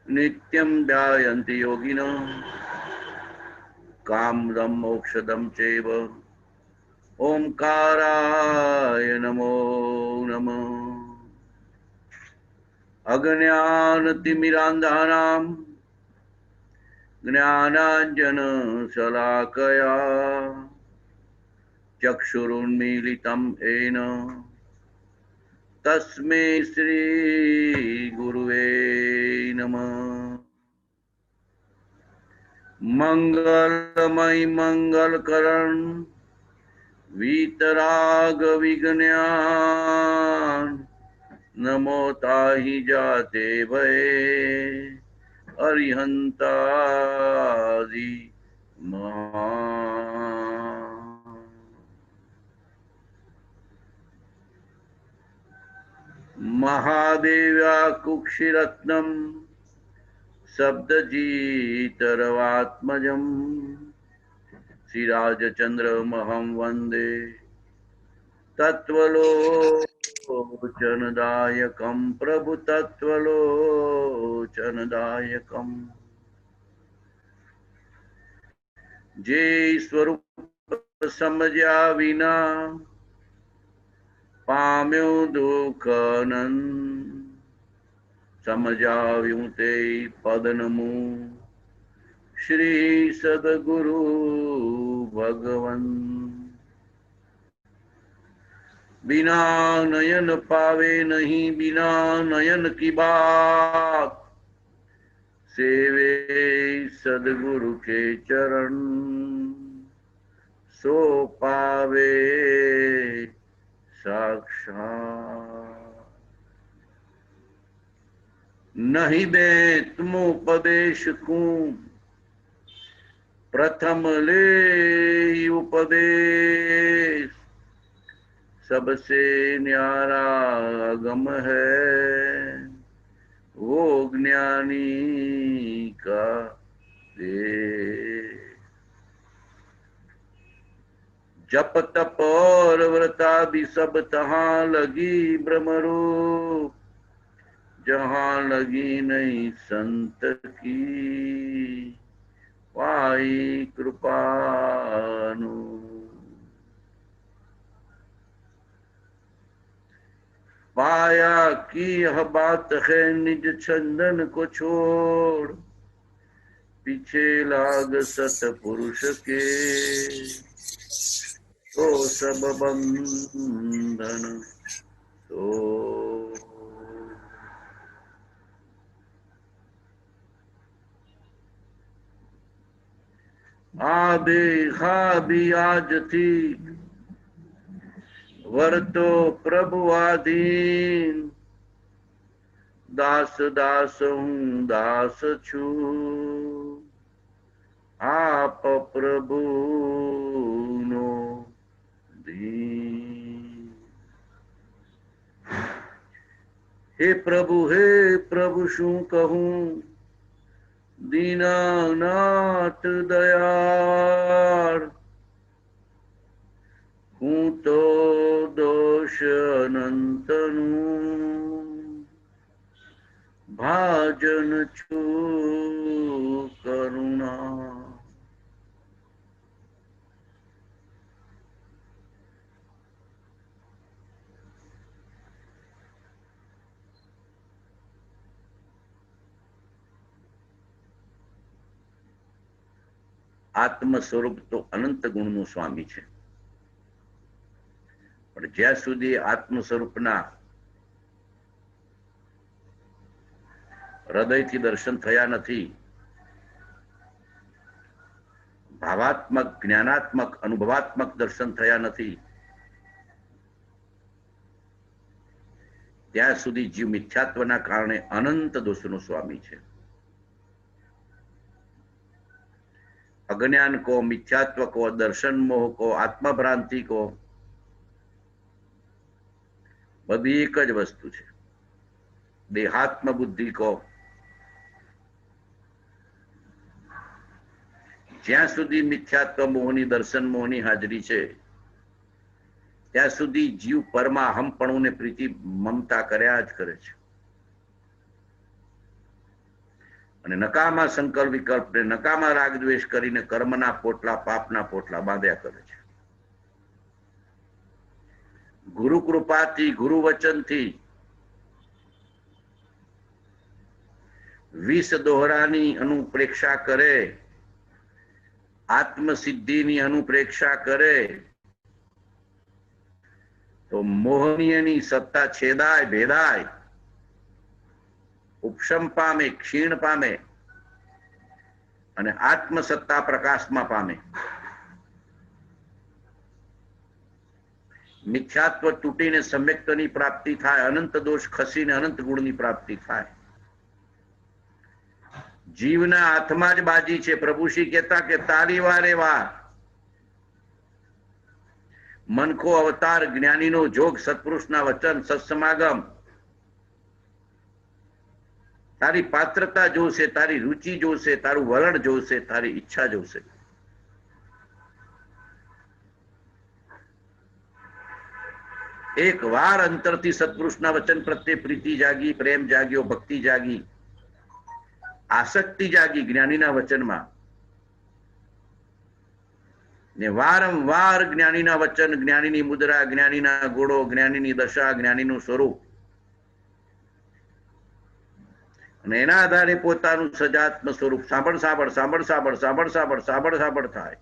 नित्यं ध्यायन्ति योगिनः कामदं मोक्षदं चैव। ओंकाराय नमो नमः। अज्ञानतिमिरान्धानां ज्ञानाञ्जनशलाकया चक्षुरुन्मीलितं येन तस्मै श्रीगुरुवे नमः। मंगलमय मंगलकरण वीतराग नमो ताहि जाते भये अरिहंतादि महादेव्या कुक्षिरत्नम शब्दजीतरवात्मजम् श्रीराजचन्द्रमहं वन्दे तत्त्वलोचनदायकं प्रभु तत्त्वलोचनदायकम्। जे स्वरूप समझा विना पाम्यो दुख नंद समझाव्यूं ते पदनमु श्री सदगुरु भगवन। बिना नयन पावे नहीं बिना नयन की बात सेवे सदगुरु के चरण सो पावे साक्षात। नहीं बे तुम उपदेश को प्रथम ले उपदेश सबसे न्यारा अगम है वो ज्ञानी का दे। जप तप और व्रता भी सब तहाँ लगी ब्रह्मरूप जहाँ लगी नहीं संत की पाई कृपानु। पाया की यह बात है निज छंदन को छोड़ पीछे लाग सतपुरुष के तो सब बंधन तो। आबे भी आज थी वर्तो प्रभु आधीन दास दास हूँ दास छू आप प्रभु नो दीन। हे प्रभु शू कहूँ दीनानाथ दयाल हूँ तो दोष अनंतनु भाजन छू करुणा। आत्म स्वरूप तो अनंत गुणનું સ્વામી છે પણ જ્યાં સુધી આત્મ સ્વરૂપના હૃદયથી દર્શન થયા નથી ભાવાત્મક જ્ઞાનાત્મક અનુભવાત્મક દર્શન થયા નથી ત્યાં સુધી જીવ મિથ્યાત્વના કારણે અનંત દોષનો સ્વામી છે। अज्ञान को मिथ्यात्व को दर्शन मोह को आत्मभ्रांति को बधी एक ज वस्तु है। देहात्म बुद्धि को ज्यां सुधी मिथ्यात्व मोहनी दर्शन मोहनी हाजरी है ત્યાં સુધી जीव परमा हमपणु ने प्रीति ममता कर्या ज करे छे। અને નકામા સંકલ્પ વિકલ્પ ને નકામા રાગ દ્વેષ કરીને કર્મના પોટલા પાપના પોટલા બાંધ્યા કરે છે. ગુરુ કૃપાથી ગુરુ વચનથી વિષ દોહરાની અનુપ્રેક્ષા કરે, આત્મસિદ્ધિની અનુપ્રેક્ષા કરે તો મોહનીયની સત્તા છેદાય, ભેદાય, ઉપશમ પામે, ક્ષીણ પામે અને આત્મસત્તા પ્રકાશમાં પામે. મિથ્યાત્વ તૂટીને સમ્યક્તની પ્રાપ્તિ થાય, અનંત દોષ ખસીને અનંત ગુણની પ્રાપ્તિ થાય. જીવના હાથમાં જ બાજી છે. પ્રભુશ્રી કહેતા કે તારી વારે વાર મનખો અવતાર, જ્ઞાનીનો જોગ, સત્પુરુષના વચન, સત્સમાગમ, તારી પાત્રતા જોશે, તારી રુચિ જોશે, તારું વલણ જોશે, તારી ઈચ્છા જોશે. એક વાર અંતરથી સત્પુરુષના વચન પ્રત્યે પ્રીતિ જાગી, પ્રેમ જાગ્યો, ભક્તિ જાગી, આસક્તિ જાગી જ્ઞાનીના વચનમાં, ને વારંવાર જ્ઞાનીના વચન, જ્ઞાનીની મુદ્રા, જ્ઞાનીના ગુણો, જ્ઞાનીની દશા, જ્ઞાનીનું સ્વરૂપ અને એના આધારે પોતાનું સજાત્મ સ્વરૂપ સાંભળ સાંભળ સાંભળ સાંભળ સાંભળ સાંભળ સાંભળ સાંભળ થાય.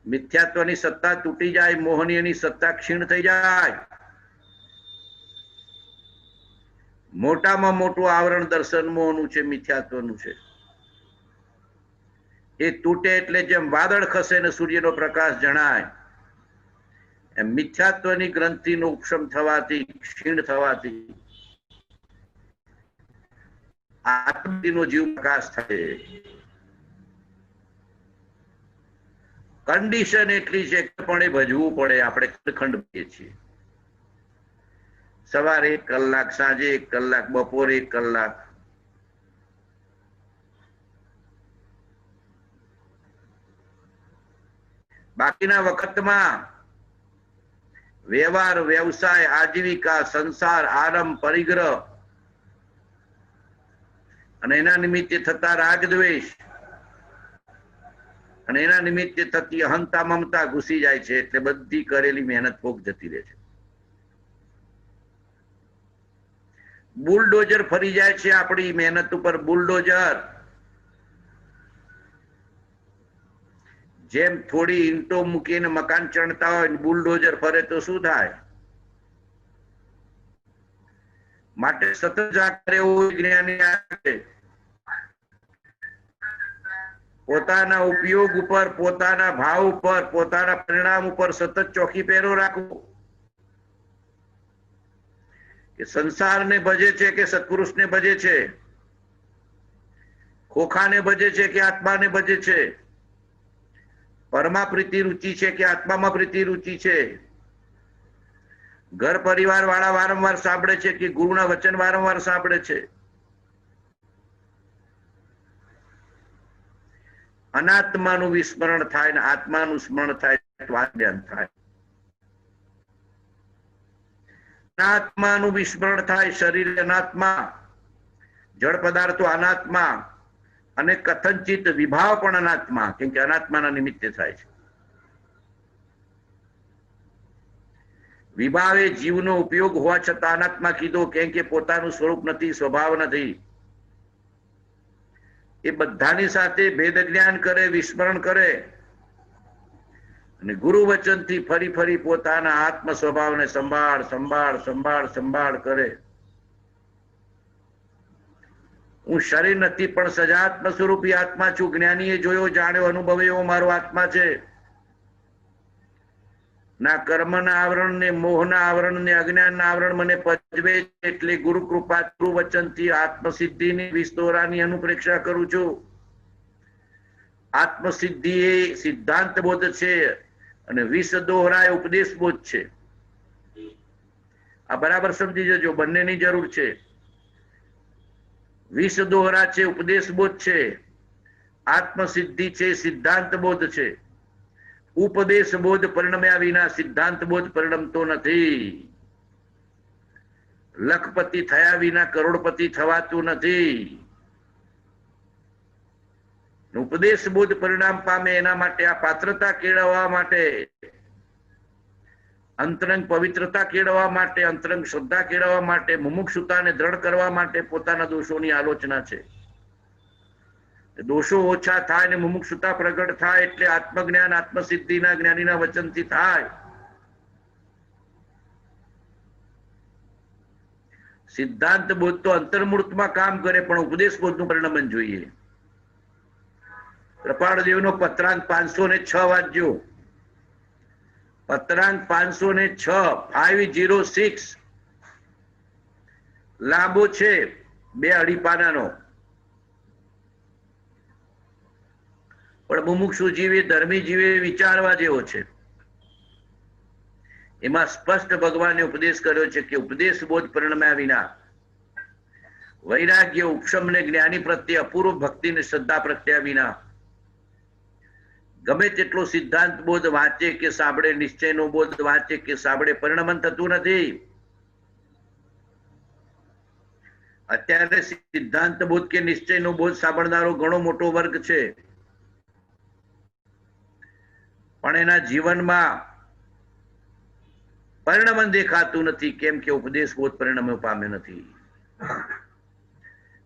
મિથ્યાત્વની સત્તા તૂટી જાય, મોહનીયની સત્તા ક્ષીણ થઈ જાય. મોટામાં મોટું આવરણ દર્શન મોહનું છે, મિથ્યાત્વનું છે. એ તૂટે એટલે જેમ વાદળ ખસે ને સૂર્યનો પ્રકાશ જણાય, એમ મિથ્યાત્વની ગ્રંથિનો ઉપશમ થવાથી, ક્ષીણ થવાથી આત્મનો જીવ પ્રકાશ થાય. કન્ડિશન એટલી છે કે પણ એ ભજવું પડે. આપણે ખંડ ભરીએ છીએ. સવારે 1 કલાક, સાંજે 1 કલાક, બપોરે 1 કલાક. બાકીના વખતમાં વ્યવહાર, વ્યવસાય, આજીવિકા, સંસાર, આરંભ, પરિગ્રહ અને એના નિમિત્તે થતા રાગ દ્વેષ અને એના નિમિત્તે થતી અહંતા મમતા ઘૂસી જાય છે. એટલે બધી કરેલી મહેનત ભોગ જતી રહે છે. બુલડોઝર ફરી જાય છે આપણી મહેનત ઉપર. બુલડોઝર જેમ થોડી ઈંટો મૂકીને મકાન ચણતા હોય, બુલડોઝર ફરે તો શું થાય? માટે સતત જાગૃત રહેવું જ્ઞાની છે. પોતાના ઉપયોગ ઉપર, પોતાના ભાવ ઉપર, પોતાના પરિણામ ઉપર સતત ચોકી પહેરો રાખવો. કે સંસારને ભજે છે કે સત્પુરુષને ભજે છે, ખોખાને ભજે છે કે આત્માને ભજે છે, પરમાં પ્રીતિ રુચિ છે કે આત્મામાં પ્રીતિ રુચિ છે, ઘર પરિવાર વાળા વારંવાર સાંભળે છે કે ગુરુના વચન વારંવાર સાંભળે છે. અનાત્માનું વિસ્મરણ થાય ને આત્માનું સ્મરણ થાય, ધ્યાન થાય. અનાત્માનું વિસ્મરણ થાય, શરીર અનાત્મા, જળ પદાર્થો અનાત્મા અને કથનચિત વિભાવ પણ અનાત્મા, કેમ કે અનાત્માના નિમિત્તે થાય છે. વિભાવ એ જીવનો ઉપયોગ હોવા છતાં અનાત્મા કીધો, કેમ કે પોતાનું સ્વરૂપ નથી, સ્વભાવ નથી. એ બધાની સાથે ભેદ જ્ઞાન કરે, વિસ્મરણ કરે અને ગુરુ વચનથી ફરી ફરી પોતાના આત્મ સ્વભાવને સંભાળ સંભાળ સંભાળ સંભાળ કરે. હું શરીર નથી પણ સજાત્મ સ્વરૂપી આત્મા છું. જ્ઞાનીએ જોયો, જાણ્યો, અનુભવ્યો મારો આત્મા છે. ના કર્મના આવરણ ને મોહના આવરણ ને અજ્ઞાનના આવરણ મને પજવે, એટલે ગુરુ કૃપા ગુરુ વચનથી આત્મસિદ્ધિની વિસ્તોરાની અનુપ્રેક્ષા કરું છું. આત્મસિદ્ધિ એ સિદ્ધાંત બોધ છે અને વિષ દોહરા એ ઉપદેશ બોધ છે. આ બરાબર સમજી જજો, બંનેની જરૂર છે. વિષ દોહરા છે, ઉપદેશ બોધ છે. આત્મસિદ્ધિ છે, સિદ્ધાંત બોધ છે. ઉપદેશ બોધ પરિણમ્યા વિના સિદ્ધાંત બોધ પરિણમતો નથી. લખપતિ થયા વિના કરોડપતિ થવાતું નથી. ઉપદેશ બોધ પરિણામ પામે એના માટે આ પાત્રતા કેળવવા માટે, અંતરંગ પવિત્રતા કેળવવા માટે, અંતરંગ શ્રદ્ધા કેળવવા માટે, મુમુક્ષુતાને દ્રઢ કરવા માટે પોતાના દોષોની આલોચના છે. દોષો ઓછા થાય ને મુમુક્ષુતા પ્રગટ થાય એટલે આત્મજ્ઞાન આત્મસિદ્ધિના જ્ઞાનીના વચનથી થાય. સિદ્ધાંત બોધ તો અંતર્મૂર્તમાં કામ કરે, પણ ઉપદેશ બોધનું પરિણામ જોઈએ. કૃપાળદેવનો પત્રાંક 506 વાંચજો. પત્રાંક 506 506 લાંબો છે, 2-2.5 પાનાનો, પણ મુમુક્ષુ જીવે ધર્મી જીવે વિચારવા જેવો છે. એમાં સ્પષ્ટ ભગવાને ઉપદેશ કર્યો છે કે ઉપદેશ બોધ પરિણમ્યા વિના વૈરાગ્ય ઉપશમ ને જ્ઞાની પ્રત્યે અપૂર્વ ભક્તિ ને શ્રદ્ધા પ્રત્યા વિના ગમે તેટલો સિદ્ધાંત બોધ વાંચે કે સાંભળે, નિશ્ચયનો બોધ વાંચે કે સાંભળે, પરિણમન થતું નથી. અત્યારે સિદ્ધાંત બોધ કે નિશ્ચયનો બોધ સાંભળનારો ઘણો મોટો વર્ગ છે, પણ એના જીવનમાં પરિણમન દેખાતું નથી. કેમ કે ઉપદેશ બોધ પરિણમ પામે નથી.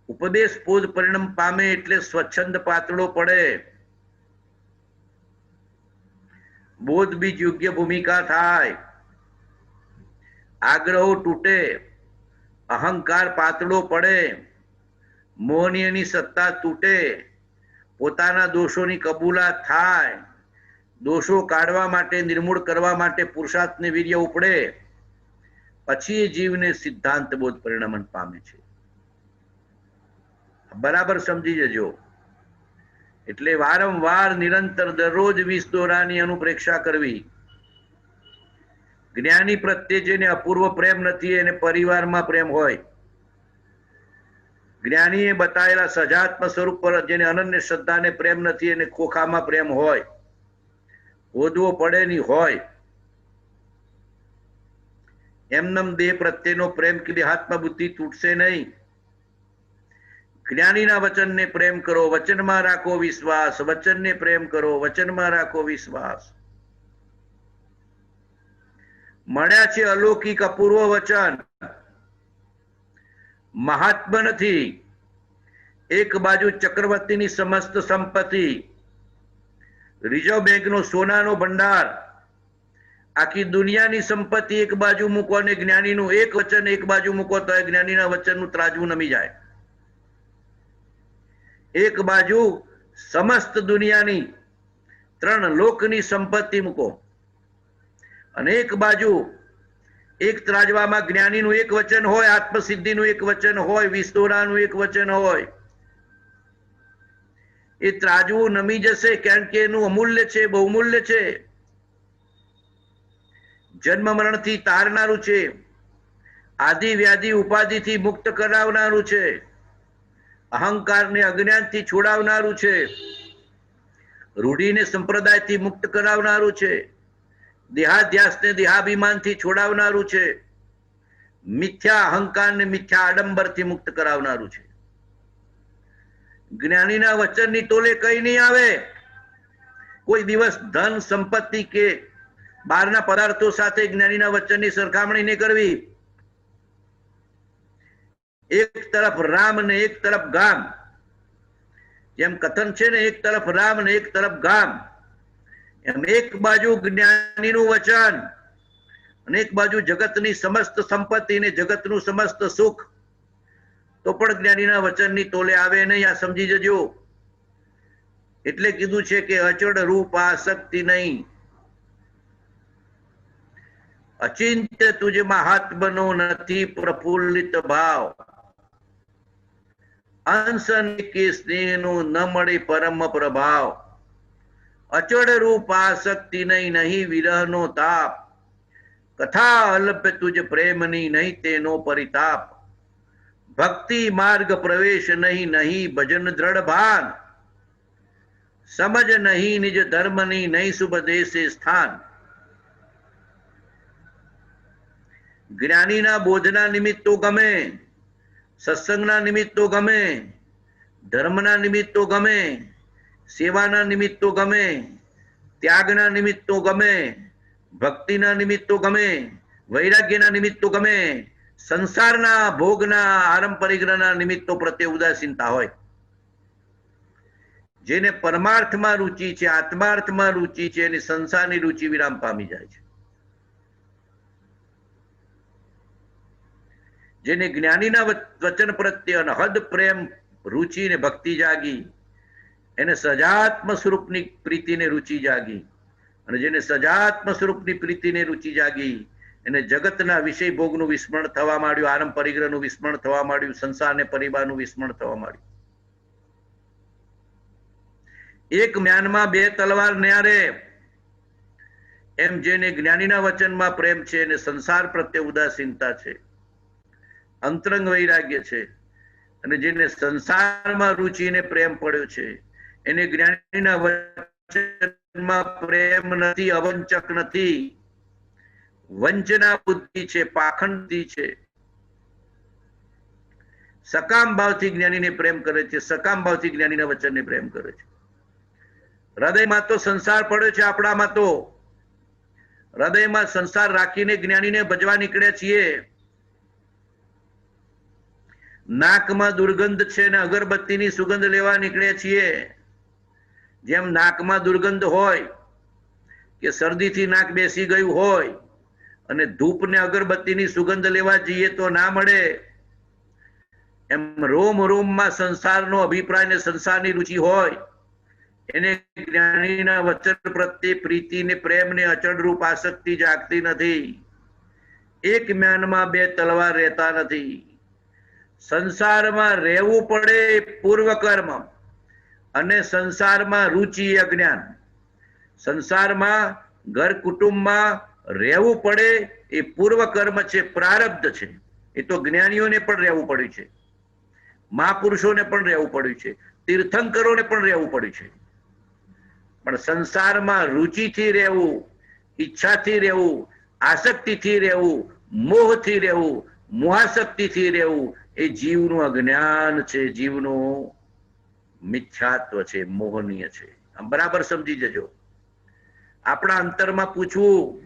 ઉપદેશ બોધ પરિણમ પામે એટલે સ્વચ્છંદ પાતળો પડે, બોધ બીજ યોગ્ય ભૂમિકા થાય, આગ્રહો તૂટે, અહંકાર પાતળો પડે, મોહનીયની સત્તા તૂટે, પોતાના દોષોની કબૂલાત થાય, દોષો કાઢવા માટે, નિર્મૂળ કરવા માટે પુરુષાર્થ ને વીર્ય ઉપડે, પછી એ જીવને સિદ્ધાંત બોધ પરિણમન પામે છે. બરાબર સમજી જજો. એટલે વારંવાર નિરંતર દરરોજ 20 દોરાની અનુપ્રેક્ષા કરવી. જ્ઞાની પ્રત્યે જેને અપૂર્વ પ્રેમ નથી એને પરિવારમાં પ્રેમ હોય. જ્ઞાનીએ બતાવેલા સજાત્મ સ્વરૂપ પર જેને અનન્ય શ્રદ્ધાને પ્રેમ નથી એને ખોખામાં પ્રેમ હોય, હોદવો પડે ની હોય. એમનેમ દેહ પ્રત્યેનો પ્રેમ કે દેહાત્મા બુદ્ધિ તૂટશે નહીં. જ્ઞાનીના વચનને પ્રેમ કરો, વચનમાં રાખો વિશ્વાસ, વચનને પ્રેમ કરો, વચનમાં રાખો વિશ્વાસ. મળ્યા છે અલૌકિક અપૂર્વ વચન, મહાત્મા નથી. એક બાજુ ચક્રવર્તીની સમસ્ત સંપત્તિ, રિઝર્વ બેંકનો સોનાનો ભંડાર, આખી દુનિયાની સંપત્તિ એક બાજુ મૂકો અને જ્ઞાનીનું એક વચન એક બાજુ મૂકો તો જ્ઞાનીના વચનનું ત્રાજવું નમી જાય. એક બાજુ સમસ્ત દુનિયાની 3 લોકની સંપત્તિ મૂકો અને એક બાજુ એક ત્રાજવામાં જ્ઞાનીનું એક વચન હોય, આત્મસિદ્ધિનું એક વચન હોય, વિસ્તોરાનું એક વચન હોય. એ ત્રાજવું નમી જશે, કારણ કે એનું અમૂલ્ય છે, બહુમૂલ્ય છે. જન્મ મરણથી તારનારું છે, આદિ વ્યાધિ ઉપાધિથી મુક્ત કરાવનારું છે, અહંકારને અજ્ઞાનથી છોડાવનારું છે, રૂઢીને સંપ્રદાયથી મુક્ત કરાવનારું છે, દેહાધ્યાસને દેહાભિમાનથી છોડાવનારું છે, મિથ્યા અહંકારને મિથ્યા આડંબરથી મુક્ત કરાવનારું છે. જ્ઞાનીના વચનની તોલે કઈ નહીં આવે. કોઈ દિવસ ધન સંપત્તિ કે બહારના પદાર્થો સાથે જ્ઞાનીના વચનની સરખામણી નહીં કરવી. એક તરફ રામ ને એક તરફ ગામ, જેમ કથન છે ને, એક તરફ રામ ને એક તરફ ગામ, એમ એક બાજુ જ્ઞાનીનું વચન અને એક બાજુ જગતની સમસ્ત સંપત્તિ ને જગતનું સમસ્ત સુખ, તો પણ જ્ઞાનીના વચનની તોલે આવે નહીં. આ સમજી જજો. એટલે કીધું છે કે અચળ રૂપ આસક્તિ નહીં, અચિંત્ય તુજ મહાત્મનો નથી પ્રફુલ્લિત ભાવ, અંશ કે સ્નેહનો ન મળે પરમ પ્રભાવ. અચળ રૂપ આસક્તિ નહીં, નહીં વિરહનો તાપ, કથા અલ્પ તુજ પ્રેમની નહીં તેનો પરિતાપ. ભક્તિ માર્ગ પ્રવેશ નહીં, નહીં ભજન દ્રઢ ભાન, સમજ નહીં નિજ ધર્મની નહીં શુભ દેશે સ્થાન. જ્ઞાનીના બોધના નિમિત્તો ગમે, સત્સંગના નિમિત્તો ગમે, ધર્મના નિમિત્તો ગમે, સેવાના નિમિત્તો ગમે, ત્યાગના નિમિત્તો ગમે, ભક્તિના નિમિત્તો ગમે, વૈરાગ્યના નિમિત્તો ગમે, સંસારના ભોગના આરંભ પરિગ્રહના નિમિત્તો પ્રત્યે ઉદાસીનતા હોય, જેને પરમાર્થમાં રુચિ છે, આત્માર્થમાં રુચિ છે, એની સંસારની રુચિ વિરામ પામી જાય છે. જેને જ્ઞાનીના વચન પ્રત્યે અનહદ પ્રેમ, રુચિ ને ભક્તિ જાગી, એને સજાત્મ સ્વરૂપની પ્રીતિને રુચિ જાગી, અને જેને સજાત્મ સ્વરૂપની પ્રીતિને રુચિ જાગી એને જગતના વિષય ભોગનું વિસ્મરણ થવા માંડ્યું, આરંભ પરિગ્રહનું વિસ્મરણ થવા માંડ્યું, સંસારને પરિવારનું વિસ્મરણ થવા માંડ્યું. એક મ્યાનમાં બે તલવાર ન્યારે, એમ જેને જ્ઞાનીના વચનમાં પ્રેમ છે એને સંસાર પ્રત્યે ઉદાસીનતા છે, અંતરંગ વૈરાગ્ય છે, અને જેને સંસારમાં રુચિને પ્રેમ પડ્યો છે એને જ્ઞાનીના વચનમાં પ્રેમ નથી, અવંચક નથી, વંચના બુદ્ધિ છે, પાખંડી છે. સકામ ભાવથી જ્ઞાનીને પ્રેમ કરે છે, સકામ ભાવથી જ્ઞાનીના વચનને પ્રેમ કરે છે. હૃદયમાં તો સંસાર પડ્યો છે, આપણામાં તો હૃદયમાં સંસાર રાખીને જ્ઞાનીને ભજવા નીકળ્યા છીએ. નાકમાં દુર્ગંધ છે ને અગરબત્તીની સુગંધ લેવા નીકળ્યા છીએ. જેમ નાકમાં દુર્ગંધ હોય કે શરદીથી નાક બેસી ગયું હોય અને ધૂપ ને અગરબત્તીની સુગંધ લેવા જઈએ તો ના મળે, એમ રોમ રોમમાં સંસારનો અભિપ્રાય ને સંસારની રુચિ હોય એને જ્ઞાનીના વચન પ્રત્યે પ્રીતિ ને પ્રેમ ને અચળ રૂપ આસક્તિ જાગતી નથી. એક મ્યાનમાં બે તલવાર રહેતા નથી. સંસારમાં રહેવું પડે પૂર્વ કર્મ, અને સંસારમાં રુચિ અજ્ઞાન. સંસારમાં ઘર કુટુંબમાં રહેવું પડે એ પૂર્વ કર્મ છે, પ્રારબ્ધ છે. એ તો જ્ઞાનીઓને પણ રહેવું પડ્યું છે, મહાપુરુષોને પણ રહેવું પડ્યું છે, તીર્થંકરોને પણ રહેવું પડ્યું છે. પણ સંસારમાં રુચિથી રહેવું, ઈચ્છાથી રહેવું, આસક્તિથી રહેવું, મોહથી રહેવું, મોહાસક્તિથી રહેવું એ જીવનું અજ્ઞાન છે, જીવનું મિથ્યાત્વ છે, મોહનીય છે. આમ બરાબર સમજી જજો. આપણા અંતરમાં પૂછવું,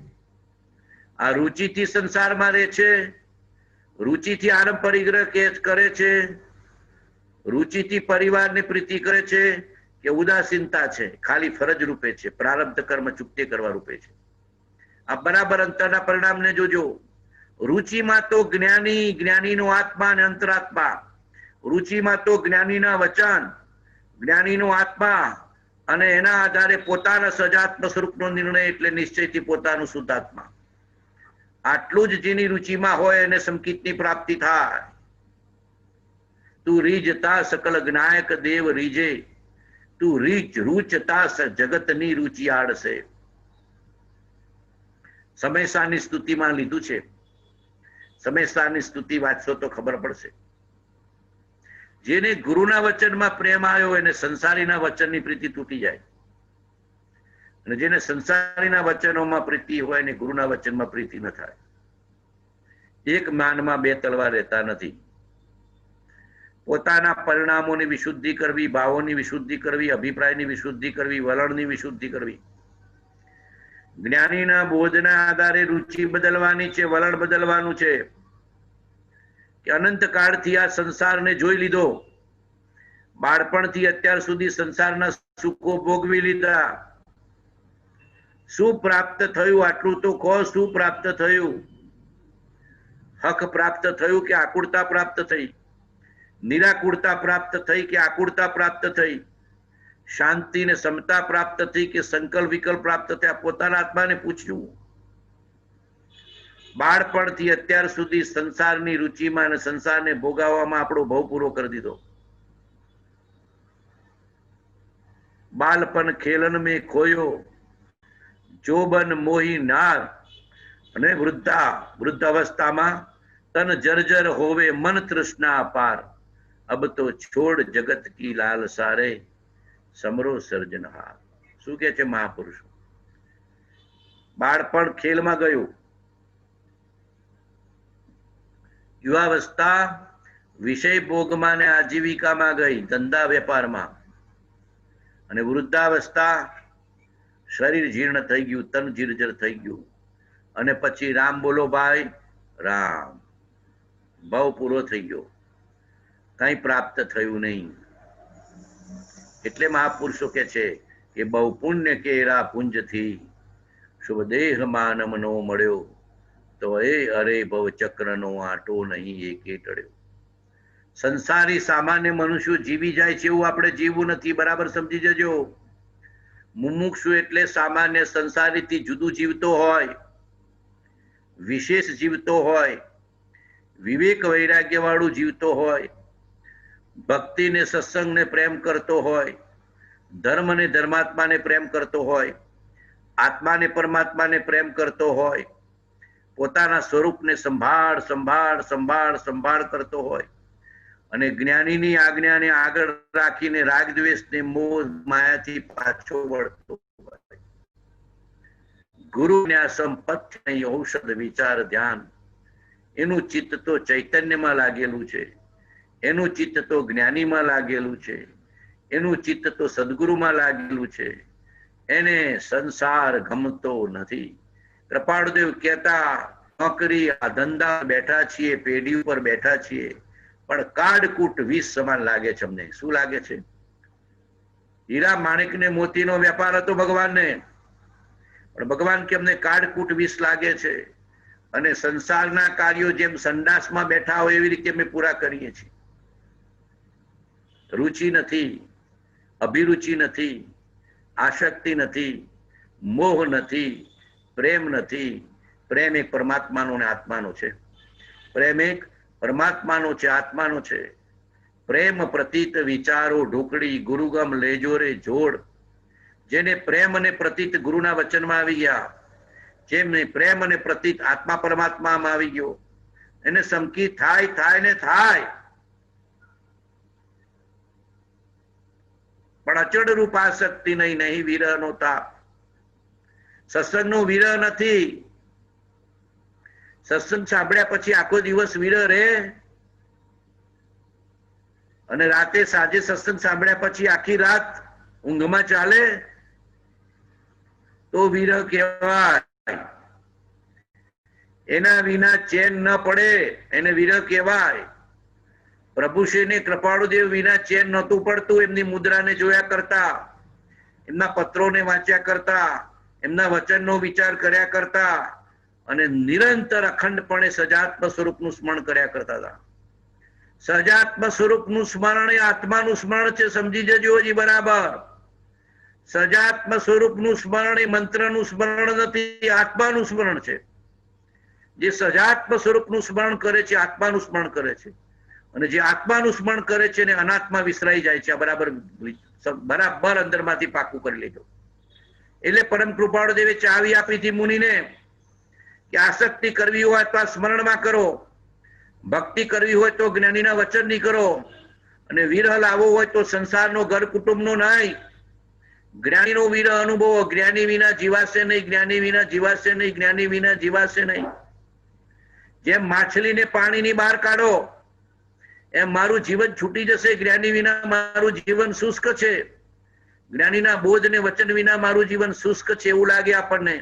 આ રુચિથી સંસારમાં રહે છે, રુચિથી આરંભ પરિગ્રહ કરે છે, રુચિથી પરિવારની પ્રીતિ કરે છે કે ઉદાસીનતા છે, ખાલી ફરજ રૂપે છે, પ્રારબ્ધ કર્મ ચૂકતે કરવા રૂપે છે. આ બરાબર અંતરના પરિણામને જોજો. રુચિમાં તો જ્ઞાની, જ્ઞાનીનો આત્મા અને અંતરાત્મા. રુચિમાં તો જ્ઞાનીના વચન, જ્ઞાનીનો આત્મા, અને એના આધારે પોતાના સજાત્મ સ્વરૂપનો નિર્ણય એટલે નિશ્ચયથી પોતાનું શુદ્ધાત્મા. આટલું જ જેની રુચિમાં હોય એને સંકિતની પ્રાપ્તિ થાય. તું રીજતા સકલ જ્ઞાયક દેવ રીજે, તું રીચ રૂચતા જગતની રુચિ આડશે. સમયસાની સ્તુતિમાં લીધું છે. સમયસાની સ્તુતિ વાંચશો તો ખબર પડશે. જેને ગુરુના વચનમાં પ્રેમ આવ્યો એને સંસારીના વચનની પ્રીતિ તૂટી જાય, અને જેને સંસારીના વચનોમાં પ્રીતિ હોય એને ગુરુના વચનમાં પ્રીતિ ન થાય. એક માનમાં બે તલવાર રહેતા નથી. પોતાના પરિણામોની વિશુદ્ધિ કરવી, ભાવોની વિશુદ્ધિ કરવી, અભિપ્રાયની વિશુદ્ધિ કરવી, વલણની વિશુદ્ધિ કરવી. જ્ઞાનીના બોધના આધારે રુચિ બદલવાની છે, વલણ બદલવાનું છે. કે અનંત કાળથી આ સંસારને જોઈ લીધો, બાળપણથી અત્યાર સુધી સંસારના સુખો ભોગવી લીધા. શું પ્રાપ્ત થયું આટલું તો કહો, શું પ્રાપ્ત થયું? હક પ્રાપ્ત થયું કે આકુળતા પ્રાપ્ત થઈ? નિરાકુળતા પ્રાપ્ત થઈ કે આકુળતા પ્રાપ્ત થઈ? શાંતિ ને સમતા પ્રાપ્ત થઈ કે સંકલ્પ વિકલ્પ પ્રાપ્ત થયા? પોતાના આત્માને પૂછ્યું. બાળપણથી અત્યાર સુધી સંસારની રુચિમાં અને સંસારને ભોગાવવામાં આપણો ભાવ પૂરો કરી દીધો. બાલપન ખેલન મેં ખોયો, જોબન મોહી નાર, અને વૃદ્ધ અવસ્થામાં તન જર્જર હોવે મન તૃષ્ણા અપાર. અબ તો છોડ જગત કી લાલ સારે, સમરો સર્જનહાર. શું કે છે મહાપુરુષો? બાળપણ ખેલમાં ગયું, યુવાવસ્થા વિષય ભોગમાં ને આજીવિકામાં ગઈ, ધંધા વેપારમાં, અને વૃદ્ધાવસ્થા શરીર જીર્ણ થઈ ગયું, તન જીર્જર થઈ ગયું, અને પછી રામ બોલો ભાઈ રામ, ભાવ પૂરો થઈ ગયો, કઈ પ્રાપ્ત થયું નહીં. એટલે મહાપુરુષો કે છે કે બહુ પુણ્ય કેરા પુંજથી શુભ દેહ માનમનો મળ્યો, તો એ અરે ભવ ચક્રનો આંટો નહીં એકે ટળ્યો. સંસારી સામાન્ય મનુષ્યો જીવી જાય છે એવું આપણે જીવવું નથી, બરાબર સમજી જજો. મુમુક્ષુ એટલે સામાન્ય સંસારીથી જુદું જીવતો હોય, વિશેષ જીવતો હોય, વિવેક વૈરાગ્ય વાળું જીવતો હોય, ભક્તિ ને સત્સંગને પ્રેમ કરતો હોય, ધર્મ ને ધર્માત્માને પ્રેમ કરતો હોય, આત્માને પરમાત્માને પ્રેમ કરતો હોય, પોતાના સ્વરૂપને સંભાળ સંભાળ સંભાળ સંભાળ કરતો હોય, અને જ્ઞાનીની આજ્ઞાને આગળ રાખીને રાગ દ્વેષને મોહ માયાથી પાછો વળતો હોય. ગુરુ સંપત્તિ ઔષધ વિચાર ધ્યાન, એનું ચિત્ત તો ચૈતન્યમાં લાગેલું છે, એનું ચિત્ત તો જ્ઞાનીમાં લાગેલું છે, એનું ચિત્ત તો સદગુરુમાં લાગેલું છે, એને સંસાર ગમતો નથી. કૃપાળુદેવ કહેતા, નોકરી આ ધંધા બેઠા છીએ, પેઢી ઉપર બેઠા છીએ, પણ કાળકૂટ વિષ સમાન લાગે છે અમને. શું લાગે છે? હીરા માણેક ને મોતીનો વેપાર હતો ભગવાનને, પણ ભગવાન કે અમને કાળકૂટ વિષ લાગે છે, અને સંસારના કાર્યો જેમ સંડાસમાં બેઠા હોય એવી રીતે અમે પૂરા કરીએ છીએ. રુચિ નથી, અભિરુચિ નથી, આસક્તિ નથી, મોહ નથી, પ્રેમ નથી. પ્રેમ એક પરમાત્માનો ને આત્માનો છે. પ્રેમ એક પરમાત્માનો છે, આત્માનો છે. પ્રેમ પ્રતીત વિચારો ઢોકળી ગુરુગમ લેજો રે જોડ. જેને પ્રેમ અને પ્રતીત ગુરુના વચનમાં આવી ગયા, જેમને પ્રેમ અને પ્રતીત આત્મા પરમાત્મામાં આવી ગયો, એને સમકી થાય થાય ને થાય, પણ અચળ રૂપ આસક્તિ નહીં, નહીં વિરહનો તાપ. સત્સંગનો વિરહ નથી. સત્સંગ સાંભળ્યા પછી આખો દિવસ વિરહ રહે, અને રાતે સાંજે સત્સંગ સાંભળ્યા પછી આખી રાત ઊંઘમાં ચાલે તો વિરહ કહેવાય. એના વિના ચેન ન પડે એને વિરહ કહેવાય. પ્રભુશ્રીને કૃપાળુદેવ વિના ચેન નહોતું પડતું. એમની મુદ્રાને જોયા કરતા, એમના પત્રોને વાંચ્યા કરતા, એમના વચનનો વિચાર કર્યા કરતા, અને નિરંતર અખંડપણે સજાત્મ સ્વરૂપનું સ્મરણ કર્યા કરતા હતા. સજાત્મ સ્વરૂપનું સ્મરણ એ આત્માનું સ્મરણ છે, સમજી જજો હજી બરાબર. સજાત્મ સ્વરૂપનું સ્મરણ એ મંત્રનું સ્મરણ નથી, આત્માનું સ્મરણ છે. જે સજાત્મ સ્વરૂપનું સ્મરણ કરે છે આત્માનું સ્મરણ કરે છે, અને જે આત્માનું સ્મરણ કરે છે ને અનાત્મા વિસરાઈ જાય છે. આ બરાબર બરાબર અંદરમાંથી પાકું કરી લીધું. એટલે પરમ કૃપાળુદેવે ચાવી આપી હતી મુનિને કે આસક્તિ કરવી હોય તો આ સ્મરણમાં કરો, ભક્તિ કરવી હોય તો જ્ઞાનીના વચનની કરો, અને વિરહ લાવવો હોય તો સંસારનો ઘર કુટુંબનો નહીં, જ્ઞાનીનો વિરહ અનુભવો. જ્ઞાની વિના જીવાશે નહીં, જ્ઞાની વિના જીવાશે નહીં, જ્ઞાની વિના જીવાશે નહીં. જેમ માછલીને પાણીની બહાર કાઢો એમ મારું જીવન છૂટી જશે, જ્ઞાની વિના મારું જીવન શુષ્ક છે, જ્ઞાનીના બોધ ને વચન વિના મારું જીવન શુષ્ક છે એવું લાગે આપણને,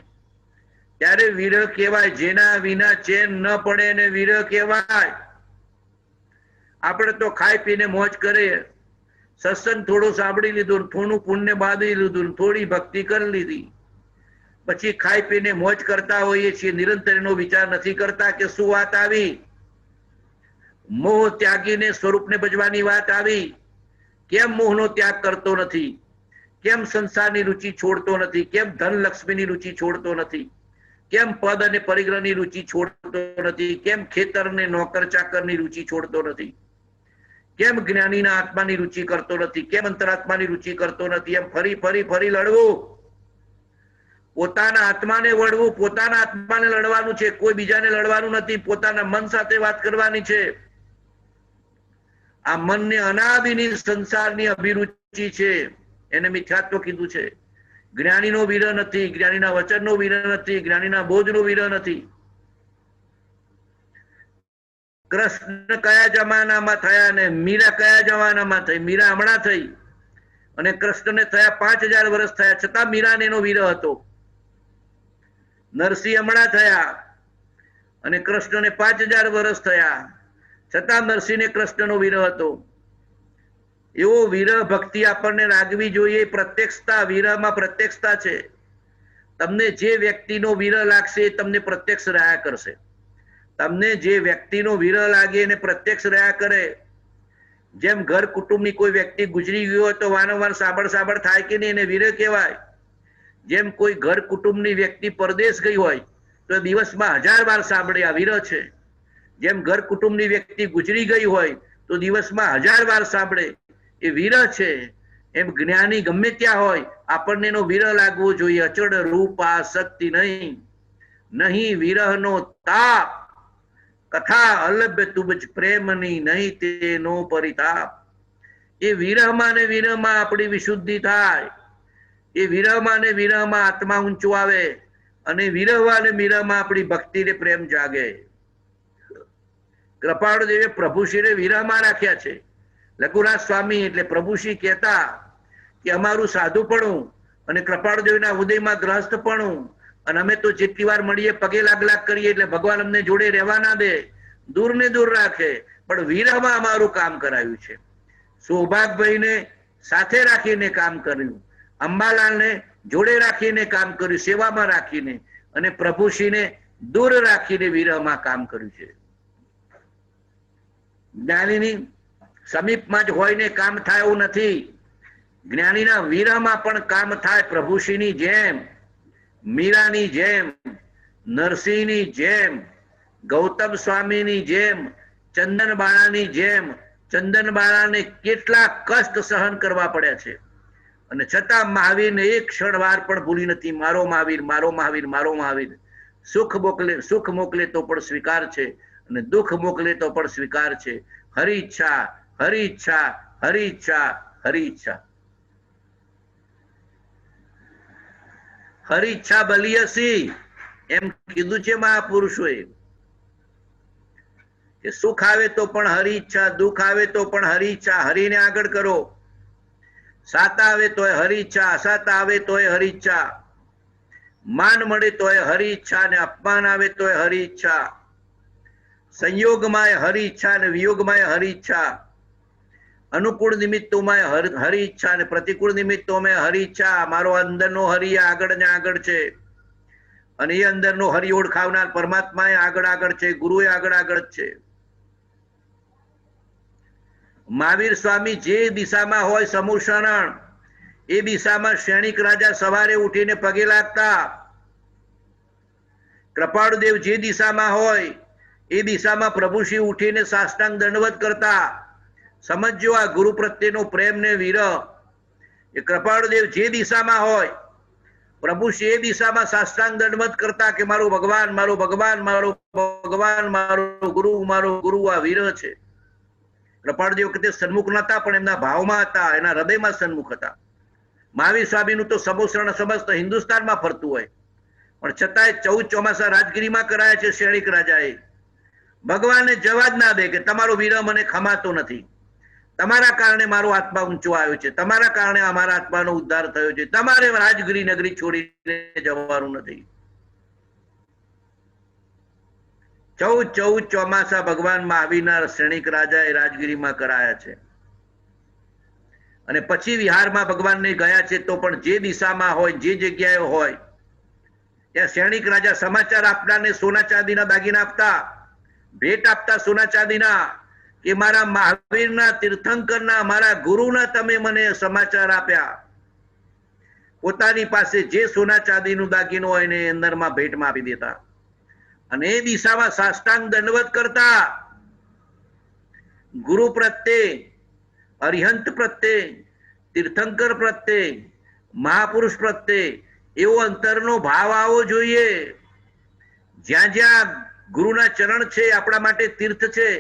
ત્યારે વિરહ કહેવાય. જેના વિના ચેન ન પડે એને વિરહ કહેવાય. આપણે તો ખાઈ પીને મોજ કરીએ, સત્સંગ થોડો સાંભળી લીધું, થોડું પુણ્ય બાંધી લીધું, થોડી ભક્તિ કરી લીધી, પછી ખાઈ પીને મોજ કરતા હોઈએ છીએ. નિરંતર એનો વિચાર નથી કરતા કે શું વાત આવી, મોહ ત્યાગીને સ્વરૂપને ભજવાની વાત આવી. કેમ મોહનો ત્યાગ કરતો નથી? કેમ સંસારની રુચિ છોડતો નથી? કેમ ધન લક્ષ્મીની રુચિ છોડતો નથી? કેમ પદ અને પરિગ્રહની રુચિ છોડતો નથી? કેમ ખેતર ને નોકર ચાકરની રુચિ છોડતો નથી? કેમ જ્ઞાનીના આત્માની રુચિ કરતો નથી? કેમ અંતરાત્માની રુચિ કરતો નથી? એમ ફરી ફરી ફરી લડવું, પોતાના આત્માને વળવું, પોતાના આત્માને લડવાનું છે, કોઈ બીજાને લડવાનું નથી. પોતાના મન સાથે વાત કરવાની છે. આ મનને અનાદિની સંસારની અભિરુચિ છે, એને મિથ્યાત્વ કીધું છે. જ્ઞાનીનો વિરહ નથી, જ્ઞાનીના વચનનો વિરહ નથી, જ્ઞાનીના બોધનો વિરહ નથી. કૃષ્ણ કયા જમાનામાં થયા ને મીરા કયા જમાનામાં થઈ? મીરા હમણાં થઈ અને કૃષ્ણને થયા 5000 વર્ષ થયા, છતાં મીરાને એનો વિરહ હતો. નરસિંહ હમણાં થયા અને કૃષ્ણને 5000 વર્ષ થયા, છતાં નરસિંહને કૃષ્ણનો વિરહ હતો. એવો વિરહ ભક્તિ આપણને લાગવી જોઈએ. પ્રત્યક્ષતા, વિરહમાં પ્રત્યક્ષતા છે. તમને જે વ્યક્તિનો વિરહ લાગશે એ તમને પ્રત્યક્ષ રહ્યા કરશે. તમને જે વ્યક્તિનો વિરહ લાગે એને પ્રત્યક્ષ રહ્યા કરે. જેમ ઘર કુટુંબની કોઈ વ્યક્તિ ગુજરી ગયો હોય તો વારંવાર સાંભળ થાય કે નહીં, એને વિરહ કહેવાય. જેમ કોઈ ઘર કુટુંબની વ્યક્તિ પરદેશ ગઈ હોય તો દિવસમાં 1000 વાર સાંભળે, આ વિરહ છે. જેમ ઘર કુટુંબની વ્યક્તિ ગુજરી ગઈ હોય તો દિવસમાં 1000 વાર સાંભળે, એ વિરહ છે. એમ જ્ઞાની ગમે ત્યાં હોય આપણને એનો વિરહ લાગવો જોઈએ. અચળ રૂપ આસક્તિ નહીં, નહીં વિરહનો તાપ, કથા અલભ્ય તુબજ પ્રેમની, નહીં તેનો પરિતાપ. એ વિરહમાં ને વિરહમાં આપણી વિશુદ્ધિ થાય. એ વિરહમાં ને વિરહમાં આત્મા ઊંચો આવે અને વિરહમાં ને વિરહમાં આપણી ભક્તિ ને પ્રેમ જાગે. કૃપાળુદેવે પ્રભુશ્રીને વિરહમાં રાખ્યા છે. લઘુરાજ સ્વામી એટલે પ્રભુશ્રી કહેતા કે અમારું સાધુપણું અને કૃપાળુદેવના ઉદયમાં ગ્રહસ્થપણું, અને અમે તો જેટલી વાર મળીએ પગે લાગ કરીએ એટલે ભગવાન અમને જોડે રહેવા ના દે, દૂર ને દૂર રાખે, પણ વિરહમાં અમારું કામ કરાયું છે. સૌભાગભાઈને સાથે રાખીને કામ કર્યું, અંબાલાલને જોડે રાખીને કામ કર્યું, સેવામાં રાખીને, અને પ્રભુશ્રીને દૂર રાખીને વિરહમાં કામ કર્યું છે. જ્ઞાનીની સમીપમાં જ હોય ને કામ થાય એવું નથી. જ્ઞાનીના વિરહમાં પણ કામ થાય. પ્રભુશ્રીની જેમ, મીરાની જેમ, નરસિંહની જેમ, ગૌતમ સ્વામીની જેમ, ચંદનબાળાની જેમ. ચંદનબાળાને કેટલા કષ્ટ સહન કરવા પડ્યા છે અને છતાં મહાવીરને એક ક્ષણ વાર પણ ભૂલી નથી. મારો મહાવીર, મારો મહાવીર, મારો મહાવીર. સુખ મોકલે તો પણ સ્વીકાર છે અને દુઃખ મોકલે તો પણ સ્વીકાર છે. હરી ઈચ્છા, હરી ઈચ્છા, હરી ઈચ્છા, હરી ઈચ્છા. હરી ઈચ્છા બલિયસી એમ કીધું છે મહાપુરુષોએ કે સુખ આવે તો પણ હરી ઈચ્છા, દુઃખ આવે તો પણ હરી ઈચ્છા. હરીને આગળ કરો. સાત આવે તોય હરી ઈચ્છા, અસાત આવે તોય હરી ઈચ્છા. માન મળે તોય હરી ઈચ્છા અને અપમાન આવે તોય હરી ઈચ્છા. સંયોગમાં હરી ઈચ્છા અને વિયોગમાં હરી ઈચ્છા. અનુકૂળ નિમિત્તોમાં હરી ઈચ્છા અને પ્રતિકૂળ નિમિત્તોમાં હરી ઈચ્છા. મારો અંદરનો હરી આગળ ને આગળ છે અને એ અંદરનો હરી ઓળખાવનાર પરમાત્મા આગળ છે, ગુરુ આગળ છે. મહાવીર સ્વામી જે દિશામાં હોય સમૂહ શરણ, એ દિશામાં સૈનિક રાજા સવારે ઉઠીને પગે લાગતા. કૃપાળુદેવ જે દિશામાં હોય એ દિશામાં પ્રભુશ્રી ઉઠીને સાષ્ટાંગ દંડવત કરતા. સમજો આ ગુરુ પ્રત્યેનો પ્રેમ ને વિરહ. એ કૃપાળુદેવ જે દિશામાં હોય પ્રભુશ્રી એ દિશામાં સાષ્ટાંગ દંડવત કરતા કે મારો ભગવાન, મારો ભગવાન, મારો ભગવાન, મારો ગુરુ. આ વિરહ છે. કૃપાળુદેવ વખતે સન્મુખ નતા પણ એમના ભાવમાં હતા, એના હૃદયમાં સન્મુખ હતા. મહાવીર સ્વામીનું તો સમોસરણ સમસ્ત હિન્દુસ્તાનમાં ફરતું હોય પણ છતાંય 14 ચોમાસા રાજગીરીમાં કરાયા છે સૈનિક રાજાએ. ભગવાનને જવા જ ના દે કે તમારો વિરહ મને ખમાતો નથી. તમારા કારણે મારો આત્મા ઊંચો આવ્યો છે, તમારા કારણે અમારા આત્માનો ઉદ્ધાર થયો છે, તમારે રાજગીરી નગરી છોડીને જવાનું નથી. 14 ચોમાસા ભગવાન મહાવીરના સૈનિક રાજાએ રાજગીરીમાં કરાયા છે અને પછી વિહારમાં ભગવાનને ગયા છે. તો પણ જે દિશામાં હોય, જે જગ્યાએ હોય ત્યાં સૈનિક રાજા સમાચાર આપનારને સોના ચાંદીના દાગીના આપતા, ભેટ આપતા સોના ચાંદીના, કે મારા મહાવીરના, તીર્થંકરના, મારા ગુરુના તમે મને સમાચાર આપ્યા. પોતાની પાસે જે સોના ચાંદીનું દાગીનો હોય ને અંદરમાં ભેટમાં આપી દેતા અને એ દિશામાં સાષ્ટાંગ દંડવત કરતા. ગુરુ પ્રત્યે, અરિહંત પ્રત્યે, તીર્થંકર પ્રત્યે, મહાપુરુષ પ્રત્યે એવો અંતરનો ભાવ આવવો જોઈએ. જ્યાં જ્યાં ગુરુના ચરણ છે આપણા માટે તીર્થ છે.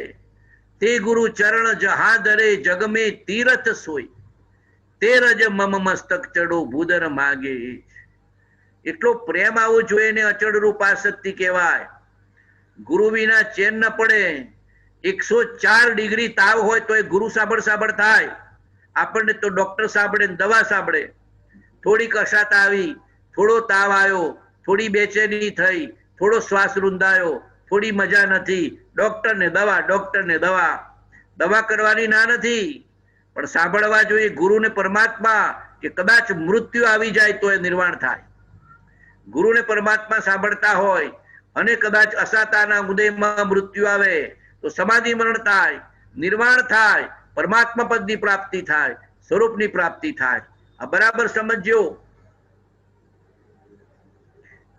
તે ગુરુ ચરણ જહા ધરે જગ મેં તીર્થ સોય, તે રજ મમ મસ્તક ચડો ભૂદર માગે. એટલો પ્રેમ આવવો જોઈએ ને અચળ રૂપ આસક્તિ કહેવાય. ગુરુ વિના ચેન ન પડે. 104 ડિગ્રી તાવ હોય તો એ ગુરુ સાંભળ સાંભળ થાય. આપણને તો ડોક્ટર સાંભળે ને દવા સાંભળે. થોડી કશાત આવી, થોડો તાવ આવ્યો, થોડી બેચેની થઈ, થોડો શ્વાસ રૂંધાયો, થોડી મજા નથી, ડોક્ટરને દવા, ડોક્ટરને દવા. દવા કરવાની ના નથી, પણ સાંભળવા જોઈએ ગુરુને પરમાત્મા, કે કદાચ મૃત્યુ આવી જાય તો એ નિર્વાણ થાય. ગુરુને પરમાત્મા સાંભળતા હોય અને કદાચ અસાતાના ઉદયમાં મૃત્યુ આવે તો સમાધિ મરણ થાય, નિર્વાણ થાય, પરમાત્મા પદની પ્રાપ્તિ થાય, સ્વરૂપની પ્રાપ્તિ થાય. આ બરાબર સમજ્યો.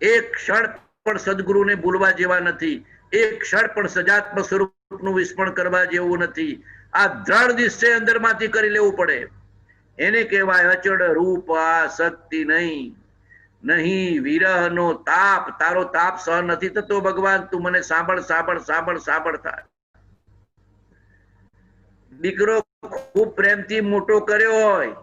એક ક્ષણ પણ સદગુરુને ભૂલવા જેવા નથી. એક ક્ષણ પણ સજાત્મ સ્વરૂપનું વિસ્મરણ કરવા જેવું નથી. આ દ્રઢ નિશ્ચય અંદરમાંથી કરી લેવું પડે. એને કહેવાય અચળ રૂપ આસક્તિ નહીં. નહીં વિરહનો તાપ. તારો તાપ સહન નથી થતો ભગવાન, તું મને સાંભળ સાંભળ સાંભળ સાંભળ થાય. દીકરો ખૂબ પ્રેમથી મોટો કર્યો હોય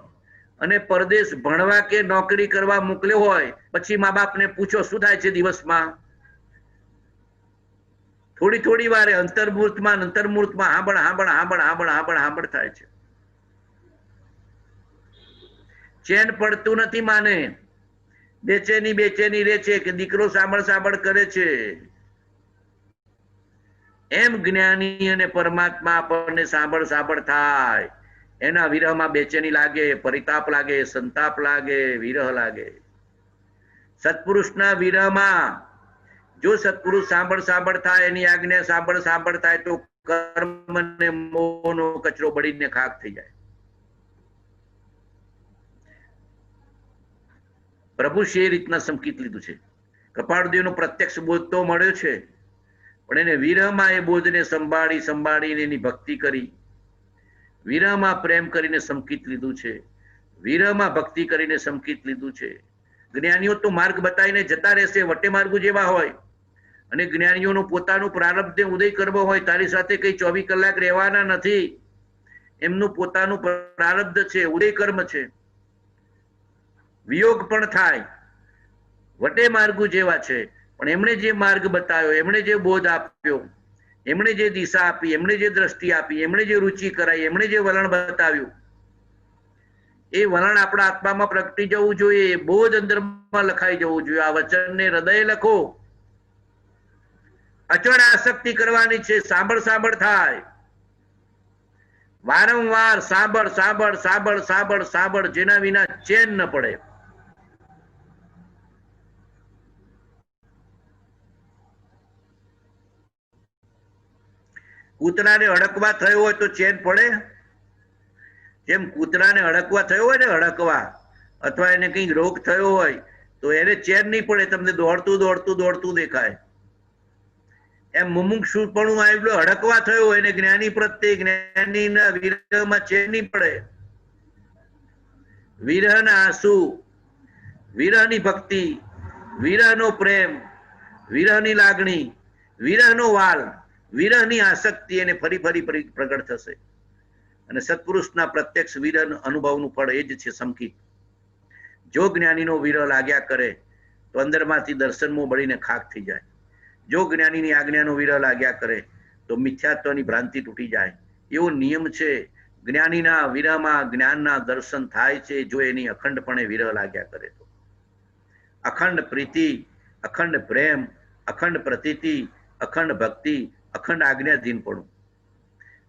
અને પરદેશ ભણવા કે નોકરી કરવા મોકલ્યો હોય, પછી મા બાપને પૂછો શું થાય છે દિવસમાં? થોડી થોડી વારે અંતર્મૂર્તમાં હાંભળ હાંભળ હાંભળ હાંભળ હાંભળ હાંભળ થાય છે. ચેન પડતું નથી માને. બેચેની બેચેની રે છે કે દીકરો સાંભળ સાંભળ કરે છે. એમ જ્ઞાની અને પરમાત્મા આપણને સાંભળ સાંભળ થાય. એના વિરહમાં બેચેની લાગે, પરિતાપ લાગે, સંતાપ લાગે, વિરહ લાગે. સત્પુરુષના વિરહમાં જો સત્પુરુષ સાંભળ સાંભળ થાય, એની આજ્ઞા સાંભળ સાંભળ થાય તો કર્મ અને મોહનો કચરો બળીને ખાક થઈ જાય. પ્રભુશ્રી એ રીતના સંકેત લીધું છે. કપાળદેવનો પ્રત્યક્ષ બોધ તો મળ્યો છે, પણ એને વિરહમાં એ બોધને સંભાળી સંભાળીને એની ભક્તિ કરી, વિરહમાં પ્રેમ કરીને સંકેત લીધું છે, વિરહમાં ભક્તિ કરીને સંકેત લીધું છે. જ્ઞાનીઓ તો માર્ગ બતાવીને જતા રહેશે, વટે માર્ગુ જેવા હોય. અને જ્ઞાનીઓનું પોતાનું પ્રારબ્ધ ઉદય કરવો હોય, તારી સાથે કઈ 24 કલાક રહેવાના નથી. એમનું પોતાનું પ્રારબ્ધ છે, ઉદય કર્મ છે. વિયોગ પણ થાય, વટે માર્ગુ જેવા છે. પણ એમણે જે માર્ગ બતાવ્યો, એમણે જે બોધ આપ્યો, એમણે જે દિશા આપી, એમણે જે દ્રષ્ટિ આપી, એમણે જે રુચિ કરાઈ, એમણે જે વલણ બતાવ્યું, એ વલણ આપણા આત્મામાં પ્રગટી જવું જોઈએ. એ બોધ અંદરમાં લખાઈ જવું જોઈએ. આ વચનને હૃદય લખો. અચળ આસક્તિ કરવાની છે. સાંભળ સાંભળ થાય. વારંવાર સાંભળ સાંભળ સાંભળ સાંભળ સાંભળ, જેના વિના ચેન ન પડે. કૂતરાને હડકવા થયો હોય તો ચેન પડે? જેમ કૂતરાને હડકવા થયો હોય ને, હડકવા, અથવા એને કઈ રોગ થયો હોય તો એને ચેન નહીં પડે. તમને દોડતું દોડતું દોડતું દેખાય. એમ મુમુક્ષુપણું આવેલું હડકવા થયો, એને જ્ઞાની પ્રત્યે, જ્ઞાનીના વિરહમાં ચેન નહીં પડે. વિરહના આંસુ, વિરહની ભક્તિ, વિરહનો પ્રેમ, વિરહની લાગણી, વિરહનો વાલ, વિરહની આસક્તિ એને ફરી ફરી પ્રગટ થશે. અને સત્પુરુષના પ્રત્યક્ષ વિરહ અનુભવનું ફળ એ જ છે સંકિત. જો જ્ઞાનીનો વિરહ લાગ્યા કરે તો અંદરમાંથી દર્શનમો બળીને ખાક થઈ જાય. જો જ્ઞાનીની આજ્ઞાનો વિરહ લાગ્યા કરે તો મિથ્યાત્વની ભ્રાંતિ તૂટી જાય. એવો નિયમ છે. જ્ઞાનીના વિરહમાં જ્ઞાનના દર્શન થાય છે, જો એની અખંડપણે વિરહ લાગ્યા કરે તો. અખંડ પ્રીતિ, અખંડ પ્રેમ, અખંડ પ્રતીતિ, અખંડ ભક્તિ, અખંડ આજ્ઞાધીન પડું.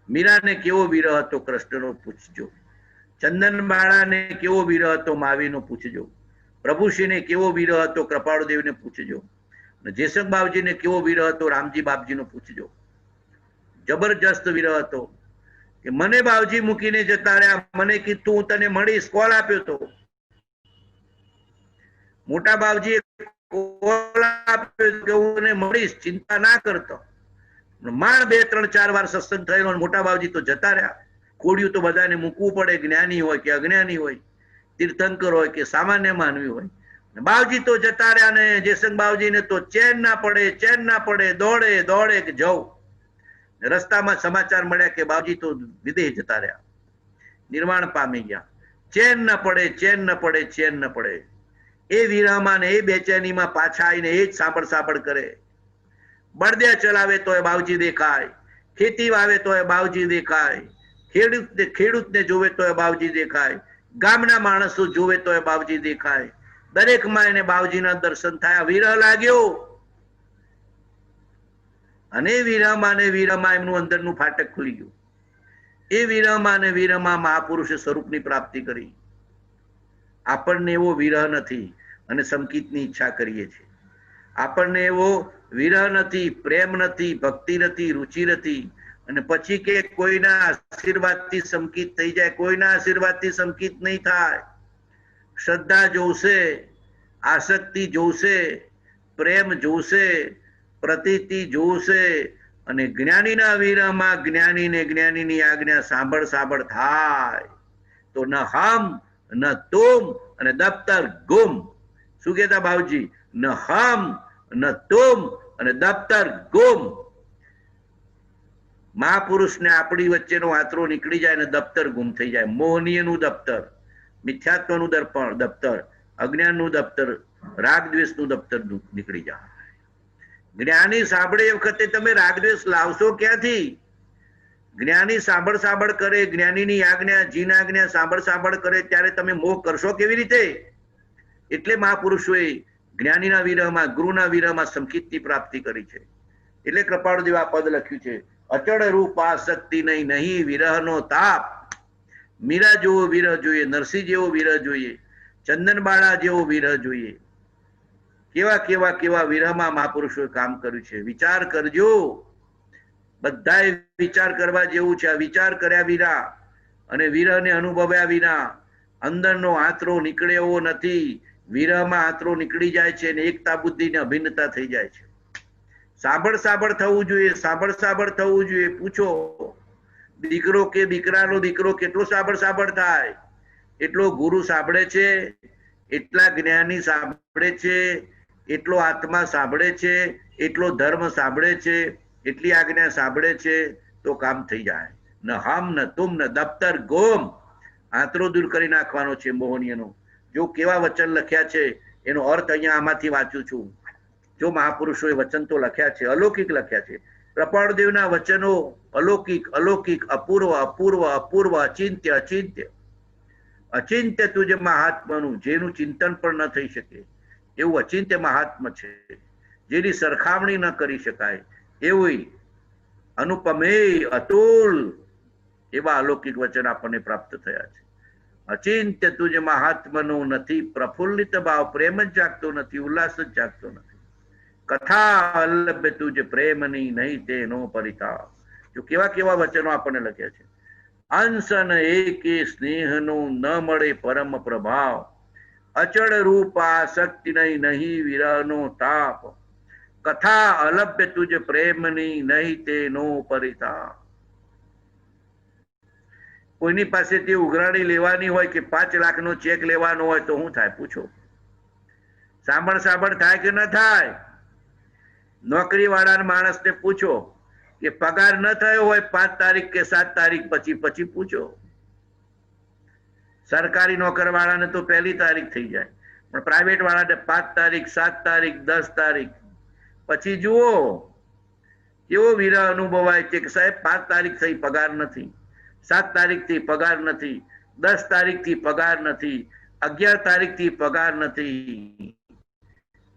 મીરાને કેવો વિરહ હતો કૃષ્ણનો પૂછજો. ચંદનબાળાને કેવો વિરહ હતો માવીનો પૂછજો. પ્રભુશ્રીને કેવો વિરહ હતો કૃપાળુદેવને પૂછજો. જેસંગ બાપજીને કેવો વિરહ હતો રામજી બાપજીનો પૂછજો. જબરજસ્ત વિરહ હતો કે મને બાપજી મૂકીને જતા રહ્યા, મને કીધું હું તને મળીશ, કોલ આપ્યો તો. મોટા બાપજીએ કોલ આપ્યો કે હું તને મળીશ, ચિંતા ના કરતો. માંડ 2, 3, 4 વાર સત્સંગ થયેલો, મોટા બાપજી તો જતા રહ્યા. કોડિયું તો બધાને મૂકવું પડે, જ્ઞાની હોય કે અજ્ઞાની હોય, તીર્થંકર હોય કે સામાન્ય માનવી હોય. બાવજી તો જતા રહ્યા ને જેસંગ બાવજીને તો ચેન ના પડે, ચેન ના પડે, દોડે દોડે કે જવું. રસ્તામાં સમાચાર મળ્યા કે બાવજી તો વિદેહ જતા રહ્યા, નિર્વાણ પામી ગયા. ચેન ન પડે, ચેન ન પડે, ચેન ન પડે. એ વિરહમાં ને એ બેચેનીમાં પાછા આવીને એ જ સાંભળ સાંભળ કરે. બળદે ચલાવે તો એ બાવજી દેખાય, ખેતી વાવે તો બાવજી દેખાય, ખેડૂતને જોવે તો બાવજી દેખાય, ગામના માણસો જોવે તો બાવજી દેખાય, દરેકમાં એને બાવજીના દર્શન થાય. વિરહ લાગ્યો અને વિરહમાં એમનું અંદરનું ફાટક ખુલી ગયું. એ વિરહમાં અને વિરહમાં મહાપુરુષે સ્વરૂપની પ્રાપ્તિ કરી. આપણને એવો વિરહ નથી અને સંકિતની ઈચ્છા કરીએ છીએ. આપણને એવો વિરહ નથી, પ્રેમ નથી, ભક્તિ નથી, રુચિ નથી. અને પછી કે કોઈના આશીર્વાદથી સંકિત થઈ જાય. કોઈના આશીર્વાદથી સંકિત નહીં થાય. શ્રદ્ધા જોશે, આસક્તિ જોશે, પ્રેમ જોશે, પ્રતીતિ જોશે. અને જ્ઞાનીના વિરહમાં જ્ઞાનીને જ્ઞાનીની આજ્ઞા સાંભળ થાય તો ન હમ ન તુમ અને દફતર ગુમ. શું કહેતા બાવજી? ન હમ ન તુમ અને દફતર ગુમ. મહાપુરુષને આપણી વચ્ચેનો આતરો નીકળી જાય અને દફતર ગુમ થઈ જાય. મોહનીયનું દફતર, મિથ્યાત્વનું દફતર, અજ્ઞાનનું દફતર, રાગ દ્વેષનું દફતર નીકળી જાય. જ્ઞાની સાંભળે એ વખતે તમે રાગદ્વેષ લાવશો ક્યાંથી? જ્ઞાની સાંભળ કરે, જ્ઞાનીની આજ્ઞા, જીના આજ્ઞા સાંભળ કરે ત્યારે તમે મોહ કરશો કેવી રીતે? એટલે મહાપુરુષોએ જ્ઞાનીના વિરહમાં, ગુરુના વિરહમાં સંકિતની પ્રાપ્તિ કરી છે. એટલે કૃપાળુદેવ આ પદ લખ્યું છે, અચળ રૂપ આસક્તિ નહીં વિરહનો તાપ. મીરા જેવો વિરહ જોઈએ, નરસિંહ જેવો વિરહ જોઈએ, ચંદનબાળા જેવો વિરહ જોઈએ. કેવા વિરહમાં મહાપુરુષોએ કામ કર્યું છે. વિચાર કરજો, બધાએ વિચાર કરવા જેવું છે. વિચાર કર્યા વિના અને વિરહને અનુભવ્યા વિના અંદરનો આંતરો નીકળે એવો નથી. વિરહમાં આંતરો નીકળી જાય છે અને એકતા બુદ્ધિને અભિન્નતા થઈ જાય છે. સાંભળ થવું જોઈએ, સાંભળ થવું જોઈએ. પૂછો, દીકરો કે દીકરાનો દીકરો કેટલો સાંભળ થાય? એટલો ગુરુ સાંભળે છે, એટલા જ્ઞાની સાંભળે છે, એટલો આત્મા સાંભળે છે, એટલો ધર્મ સાંભળે છે, એટલી આજ્ઞા સાંભળે છે તો કામ થઈ જાય. ન હમ ન તુમ ન દફતર ગોમ. આંતરો દૂર કરી નાખવાનો છે મોહનીયનો. જો કેવા વચન લખ્યા છે એનો અર્થ અહીંયા આમાંથી વાંચું છું. જો મહાપુરુષોએ વચન તો લખ્યા છે, અલૌકિક લખ્યા છે. કૃપાળુદેવના વચનો અલૌકિક, અપૂર્વ, અચિંત્ય તુજ મહાત્માનું, જેનું ચિંતન પણ ન થઈ શકે એવું અચિંત્ય મહાત્મા છે, જેની સરખામણી ન કરી શકાય એવું અનુપમેય, અતુલ એવા અલૌકિક વચન આપણને પ્રાપ્ત થયા છે. અચિંત્ય તુજ મહાત્માનું નથી પ્રફુલ્લિત ભાવ, પ્રેમ જ જાગતો નથી, ઉલ્લાસ જ જાગતો નથી. કથા અલભ્ય તુજ પ્રેમની નહીં તેનો પરિતાપ. જો કેવા વચનો આપણને લખ્યા છે. અંશન એકે સ્નેહનો ન મળે પરમ પ્રભાવ, અચળ રૂપ આસક્તિ નહીં વિરહનો તાપ. કથા અલભ્ય તુજ પ્રેમની નહીં તેનો પરિતાપ. કોઈની પાસેથી ઉઘરાણી લેવાની હોય કે 5 લાખનો ચેક લેવાનો હોય તો શું થાય? પૂછો. સાંભળ થાય કે ન થાય? નોકરી વાળા માણસને પૂછો કે પગાર ન થયો હોય 5 તારીખ કે 7 તારીખ પછી પૂછો. સરકારી નોકર વાળાને તો 1 તારીખ થઈ જાય, પણ પ્રાઇવેટ વાળાને 5 તારીખ, 7 તારીખ, 10 તારીખ પછી જુઓ કેવો વિરહ અનુભવાય છે કે સાહેબ 5 તારીખ થઈ પગાર નથી, 7 તારીખથી પગાર નથી, 10 તારીખથી પગાર નથી, 11 તારીખથી પગાર નથી.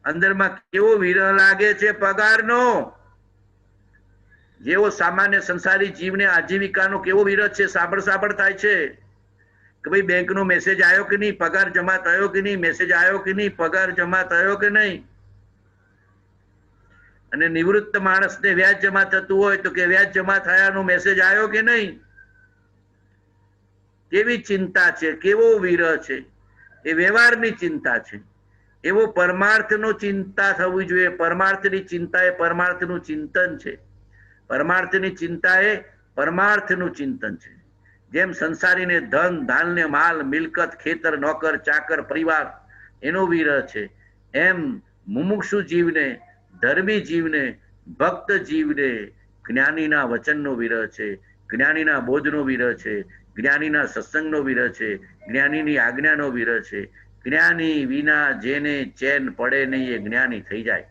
અંદરમાં કેવો વિરહ લાગે છે પગારનો. જેવો સામાન્ય સંસારી જીવને આજીવિકાનો કેવો વિરહ છે. સાંભળ થાય છે કે ભાઈ બેંકનો મેસેજ આવ્યો કે નહીં, પગાર જમા થયો કે નહીં, મેસેજ આવ્યો કે નહીં, પગાર જમા થયો કે નહીં. અને નિવૃત્ત માણસને વ્યાજ જમા થતું હોય તો કે વ્યાજ જમા થયાનો મેસેજ આવ્યો કે નહીં. કેવી ચિંતા છે, કેવો વિરહ છે. એ વ્યવહારની ચિંતા છે. એવો પરમાર્થનો ચિંતા થવી જોઈએ. પરમાર્થની ચિંતા એ પરમાર્થનું ચિંતન છે. પરમાર્થની ચિંતા એ પરમાર્થનું ચિંતન છે. જેમ સંસારીને ધન, ધાન્ય, માલ, મિલકત, ખેતર, નોકર, ચાકર, પરિવાર એનો વિરહ છે, એમ મુમુક્ષુ જીવને, ધર્મી જીવને, ભક્ત જીવને જ્ઞાનીના વચનનો વિરહ છે, જ્ઞાનીના બોધનો વિરહ છે, જ્ઞાનીના સત્સંગનો વિરહ છે, જ્ઞાનીની આજ્ઞાનો વિરહ છે. જ્ઞાની વિના જેને ચેન પડે નહીં એ જ્ઞાની થઈ જાય.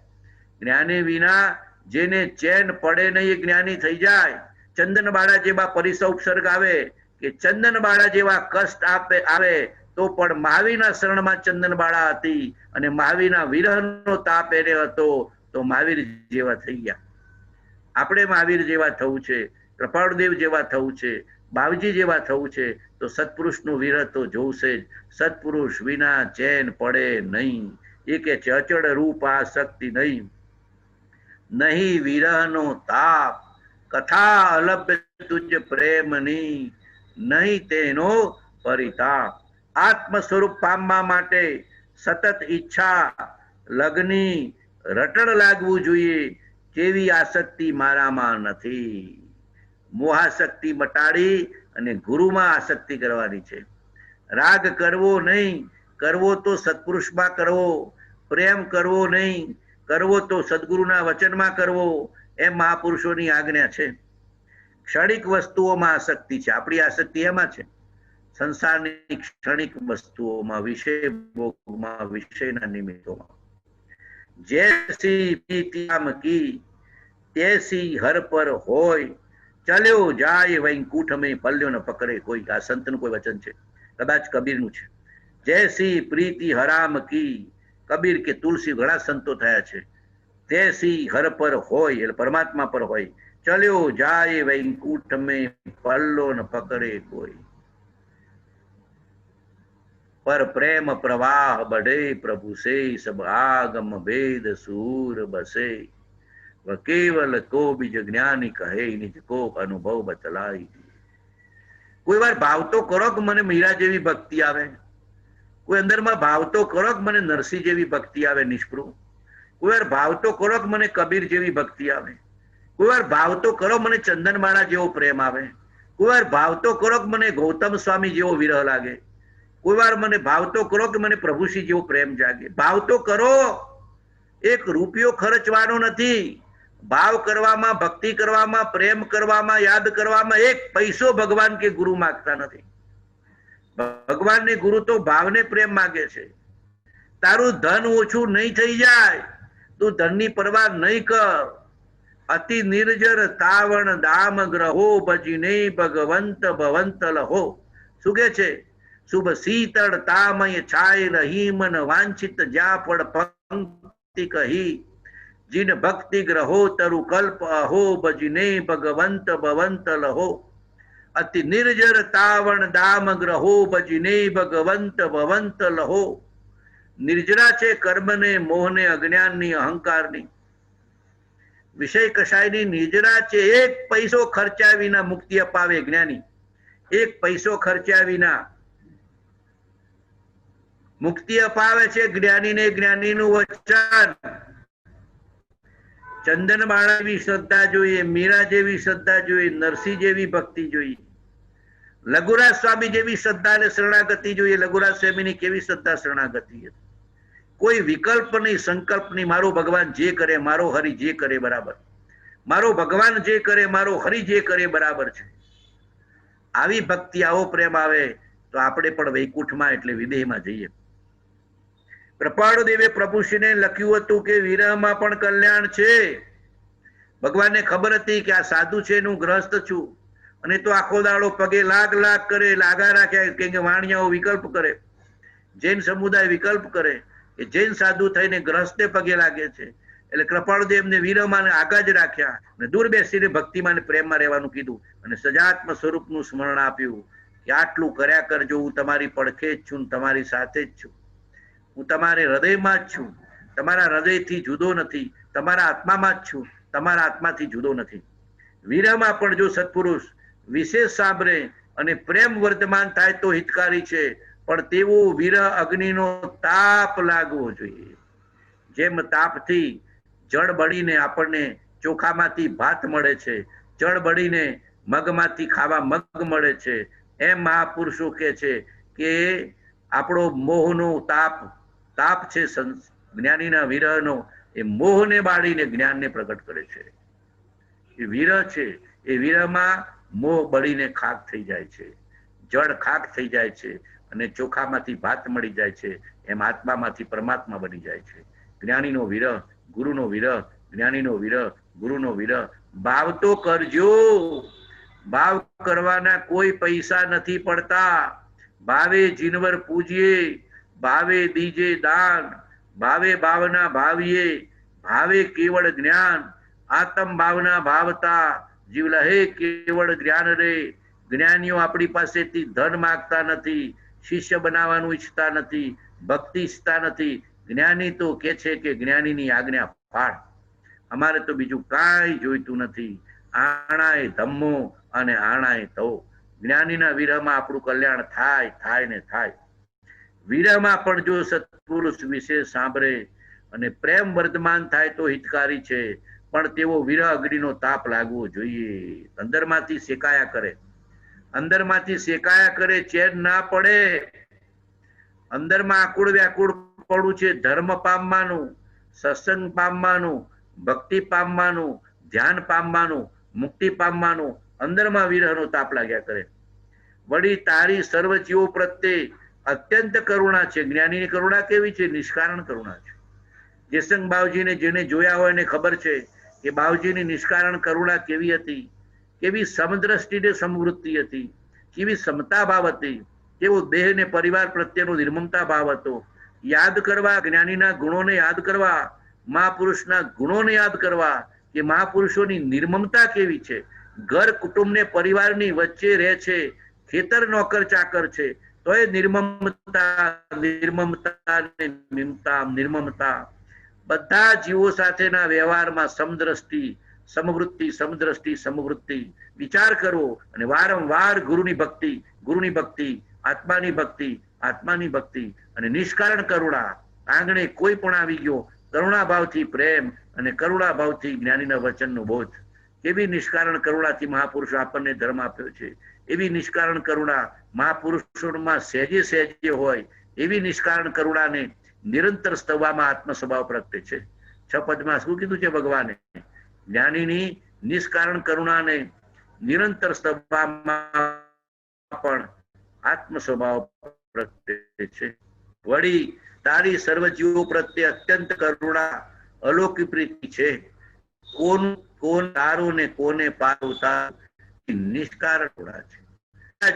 જ્ઞાની વિના જેને ચેન પડે નહીં એ જ્ઞાની થઈ જાય. ચંદનબાળા જેવા પરિસૌપસર્ગ આવે કે ચંદનબાળા જેવા કષ્ટ આવે તો પણ મહાવીરના શરણમાં ચંદનબાળા હતી અને મહાવીરના વિરહનો તાપ એને હતો તો મહાવીર જેવા થઈ ગયા. આપણે મહાવીર જેવા થવું છે, કૃપાળુદેવ જેવા થવું છે, બાવજી જેવા થવું છે તો સત્પુરુષનું વિરહ તો જોવશે જ. સત્પુરુષ વિના ચેન પડે નહીં. એ કે છે અચળ રૂપ આ શક્તિ નહીં, નહીં વિરહનો તાપ, કથા અલભ્ય તુજ પ્રેમની, નહીં તેનો પરિતાપ. આત્મ સ્વરૂપ પામવા માટે સતત ઈચ્છા લગ્ની રટણ લાગવું જોઈએ, જેવી આસક્તિ મારામાં નથી. મોહાશક્તિ મટાડી અને ગુરુમાં આસક્તિ કરવાની છે. રાગ કરવો નહીં, કરવો તો સત્પુરુષમાં કરવો, પ્રેમ કરવો નહીં, કરવો તો સદગુરુના વચનમાં કરવો, એમ મહાપુરુષોની આજ્ઞા છે. ક્ષણિક વસ્તુઓમાં આસક્તિ છે, આપણી આસક્તિ એમાં છે, સંસારની ક્ષણિક વસ્તુઓમાં, વિષય ભોગમાં, વિષયના નિમિત્તોમાં. જૈસી પ્રીતિયામ કી તૈસી હર પર હોય, ચલ્યો જાય વૈકુંઠ મેં પલ્યો ન પકડે કોઈ. આ સંતનું કોઈ વચન છે, કદાચ કબીરનું છે. જૈસી પ્રીતિ હરામ કી, કબીર કે તુલસી ઘણા સંતો થયા છે. તૈસી હર પર હોય એટલે પરમાત્મા પર હોય, ચલ્યો જાય વૈકુંઠ મેં પલ્લો ન પકડે કોઈ. पर प्रेम प्रवाह बढ़े प्रभु से, सब आगम भेद सूर बसे, वह केवल को बीज ज्ञानी कहे निज को अनुभव बतलाई. કોઈ વાર ભાવ તો કરો કે મને મીરા જેવી ભક્તિ આવે, કોઈ અંદરમાં ભાવ તો કરો કે મને નરસિંહ જેવી ભક્તિ આવે નિષ્પૃહ, કોઈ વાર ભાવ તો કરો કે મને કબીર જેવી ભક્તિ આવે, કોઈ વાર ભાવ તો કરો મને ચંદનબાળા જેવો પ્રેમ આવે, કોઈ વાર ભાવ તો કરો કે મને ગૌતમ સ્વામી જેવો વિરહ લાગે, કોઈ વાર મને ભાવ તો કરો કે મને પ્રભુશ્રી જેવો પ્રેમ જાગે. ભાવ તો કરો, એક રૂપિયો ખર્ચવાનો નથી. ભાવ કરવામાં, ભક્તિ કરવામાં, પ્રેમ કરવામાં, યાદ કરવામાં એક પૈસો ભગવાન કે ગુરુ માગતા નથી. ભગવાન ને ગુરુ તો ભાવને પ્રેમ માગે છે. તારું ધન ઓછું નહીં થઈ જાય, તું ધનની પરવા નહીં કર. અતિ નિર્જર તાવણ દામ ગ્રહો, ભજીને ભગવંત ભવંત લહો. શું કે છે? શુભ શીતળ તામય છાય રહી, મન વાંછિત જ્યાં પડ પંક્તિ કહી. जिन भक्ति ग्रहो तरु कल्प अहो, भजने भगवंत भवंत लहो. अति निर्जर तावण दाम ग्रहो, भजने भगवंत भवंत लहो. निर्जरा છે કર્મને, મોહને, અજ્ઞાનની, અહંકારની, વિષય કશાયની નિર્જરા છે. એક પૈસો ખર્ચ્યા વિના મુક્તિ અપાવે જ્ઞાની. એક પૈસો ખર્ચ્યા વિના મુક્તિ અપાવે છે જ્ઞાનીને. જ્ઞાનીનું વચન. ચંદનબાળા જેવી શ્રદ્ધા જોઈએ, મીરા જેવી શ્રદ્ધા જોઈએ, નરસિંહ જેવી ભક્તિ જોઈએ, લઘુરાજ સ્વામી જેવી શ્રદ્ધા અને શરણાગતિ જોઈએ. લઘુરાજ સ્વામીની કેવી શ્રદ્ધા શરણાગતિ હતી? કોઈ વિકલ્પ નહીં, સંકલ્પ નહીં. મારો ભગવાન જે કરે, મારો હરિ જે કરે બરાબર. મારો ભગવાન જે કરે, મારો હરિ જે કરે બરાબર છે. આવી ભક્તિ, આવો પ્રેમ આવે તો આપણે પણ વૈકુંઠમાં એટલે વિદેહમાં જઈએ. કૃપાળુદેવે પ્રભુશ્રીને લખ્યું હતું કે વિરહમાં પણ કલ્યાણ છે. ભગવાનને ખબર હતી કે આ સાધુ છે, હું ગ્રસ્ત છું, અને તો આખો દાડો પગે લાગ લાગ કરે, લાગા રાખ્યા. કે વાણિયાઓ વિકલ્પ કરે, જૈન સમુદાય વિકલ્પ કરે કે જૈન સાધુ થઈને ગ્રસ્તે પગે લાગે છે. એટલે કૃપાળુદેવને વિરહમાં આગા જ રાખ્યા અને દૂર બેસીને ભક્તિમાં પ્રેમમાં રહેવાનું કીધું અને સજાત્મ સ્વરૂપનું સ્મરણ આપ્યું કે આટલું કર્યા કરજો, હું તમારી પડખે જ છું, તમારી સાથે જ છું, હું તમારે હૃદયમાં જ છું, તમારા હૃદયથી જુદો નથી, તમારા આત્મામાં જ છું, તમારા આત્માથી જુદો નથી. વિરહમાં પણ જો સત્પુરુષ વિશેષ સાંભળે અને પ્રેમ વર્તમાન થાય તો હિતકારી છે, પણ તેવો વિરહ અગ્નિનો તાપ લાગવો જોઈએ. જેમ તાપથી જળ બળીને આપણને ચોખામાંથી ભાત મળે છે, જળ બળીને મગમાંથી ખાવા મગ મળે છે, એમ મહાપુરુષો કે છે કે આપણો મોહનો તાપ છે જ્ઞાનીના વિરહનો, એ મોહને બાળીને જ્ઞાનને પ્રગટ કરે છે. એ વિરહ છે, એ વિરહમાં મોહ બળીને ખાક થઈ જાય છે, જળ ખાક થઈ જાય છે અને ચોખામાંથી ભાત મળી જાય છે. એમ આત્મામાંથી પરમાત્મા બની જાય છે. જ્ઞાનીનો વિરહ, ગુરુનો વિરહ, જ્ઞાનીનો વિરહ, ગુરુનો વિરહ. ભાવ તો કરજો, ભાવ કરવાના કોઈ પૈસા નથી પડતા. ભાવે જીનવર પૂજીએ, ભાવે દીજે દાન, ભાવે ભાવના ભાવીએ, ભાવે કેવળ જ્ઞાન. આત્મ ભાવના ભાવતા જીવ લહે કેવળ જ્ઞાન રે. જ્ઞાનીઓ આપણી પાસેથી ધન માંગતા નથી, શિષ્ય બનાવવાનું ઈચ્છતા નથી, ભક્તિ ઈચ્છતા નથી. જ્ઞાની તો કે છે કે જ્ઞાનીની આજ્ઞા પાળ. અમારે તો બીજું કાંઈ જોઈતું નથી. આણાએ ધમ્મો અને આણાએ ધો. જ્ઞાનીના વિરહમાં આપણું કલ્યાણ થાય થાય ને થાય. વિરહમાં પણ જો સત્પુરુષ વિશે સાંભળે અને પ્રેમ વર્ધમાન થાય તો હિતકારી છે, પણ તેવો વિરહ અગ્નિનો તાપ લાગવો જોઈએ. અંદરમાંથી શેકાયા કરે, અંદરમાંથી શેકાયા કરે, ચેન ના પડે. અંદરમાં આકુળ વ્યાકુળ પડવું છે. ધર્મ પામવાનું, સત્સંગ પામવાનું, ભક્તિ પામવાનું, ધ્યાન પામવાનું, મુક્તિ પામવાનું. અંદરમાં વિરહનો તાપ લાગ્યા કરે. વળી તારી સર્વ જીવો પ્રત્યે અત્યંત કરુણા છે. જ્ઞાનીની કરુણા કેવી છે? નિષ્કારણ કરુણા છે. જેસંગ બાવજીને જેને જોયા હોય એને ખબર છે કે બાવજીની નિષ્કારણ કરુણા કેવી હતી, કેવી સમદ્રષ્ટિને સમવૃત્તિ હતી, કેવી સમતા ભાવ હતી, કેવો દેહ ને પરિવાર પ્રત્યેનો નિર્મમતા ભાવ હતો. યાદ કરવા, જ્ઞાનીના ગુણોને યાદ કરવા, મહાપુરુષના ગુણોને યાદ કરવા કે મહાપુરુષોની નિર્મમતા કેવી છે. ઘર કુટુંબ ને પરિવારની વચ્ચે રહે છે, ખેતર નોકર ચાકર છે, તો એ નિર્મમતા નિર્મમતા નિર્મમતા નિર્મમતા. બધા જીવો સાથેના વ્યવહારમાં સમદ્રષ્ટિ સમવૃત્તિ સમદ્રષ્ટિ સમવૃત્તિ. વિચાર કરવો અને વારંવાર ગુરુની ભક્તિ, ગુરુની ભક્તિ, આત્માની ભક્તિ, આત્માની ભક્તિ અને નિષ્કારણ કરુણા. આંગણે કોઈ પણ આવી ગયો, કરુણા ભાવથી પ્રેમ અને કરુણા ભાવથી જ્ઞાનીના વચનનો બોધ. કેવી નિષ્કારણ કરુણાથી મહાપુરુષો આપણને ધર્મ આપ્યો છે. એવી નિષ્કારણ કરુણા મહાપુરુષોમાં સહેજે સહેજે હોય. એવી નિષ્કારણ કરુણાને નિરંતર સ્તવવામાં આત્મ સ્વભાવ પ્રગટે છે. 6 પદમાં શું કીધું છે ભગવાને? જ્ઞાનીની નિષ્કારણ કરુણાને નિરંતર સ્તવવામાં પણ આત્મ સ્વભાવ પ્રગટે છે. વળી તારી સર્વ જીવો પ્રત્યે અત્યંત કરુણા અલૌકિક પ્રીતિ છે. કોણ તારું ને કોને પારું તારું, નિષ્કારણ કરુણા છે.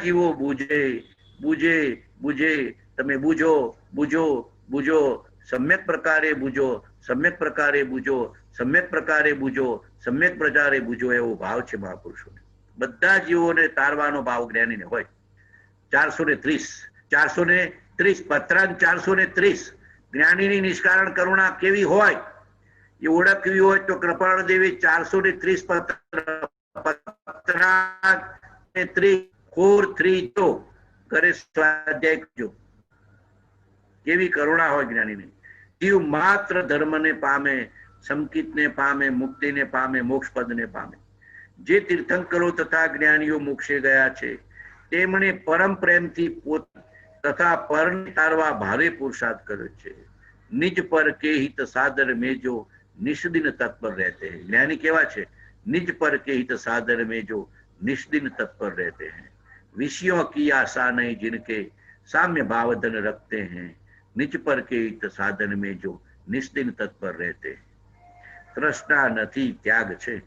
જીવો બુજે બુજે બુજે. તમે બુજો બુજો બુજો, સમ્યક પ્રકારે બુજો, સમ્યક પ્રકારે બુજો, સમ્યક પ્રકારે બુજો, સમ્યક પ્રકારે બુજો. એવો ભાવ છે મહાપુરુષોને. બધા જીવોને તારવાનો ભાવ જ્ઞાનીને હોય. 430 પત્રાંક 430. જ્ઞાનીની નિષ્કારણ કરુણા કેવી હોય એ ઓળખવી હોય તો કૃપાળ દેવી 430 ઘરે સ્વાધ્યાય કરજો. કેવી કરુણા હોય જ્ઞાનીની. જીવ માત્ર ધર્મને પામે, સંકિતને પામે, મુક્તિને પામે, મોક્ષ પદને પામે. જે તીર્થંકરો તથા જ્ઞાનીઓ મોક્ષે ગયા છે તેમણે પરમ પ્રેમથી પોત તથા પરને તારવા ભારે પુરુષાર્થ કર્યો છે. નિજ પર કે હિત સાદર મેજો નિષ્દિન તત્પર રહેતે हैं. જ્ઞાની કેવા છે? નિજ પર કે હિત સાદર મેજો નિષ્દિन तत्पर रहते हैं. विषयों की आशा नहीं जिनके साम्य भावधन रखते हैं. निज पर के हित साधन में जो निष्दिन तत्पर रहते हैं. તૃષ્ણા નથી, ત્યાગ છે.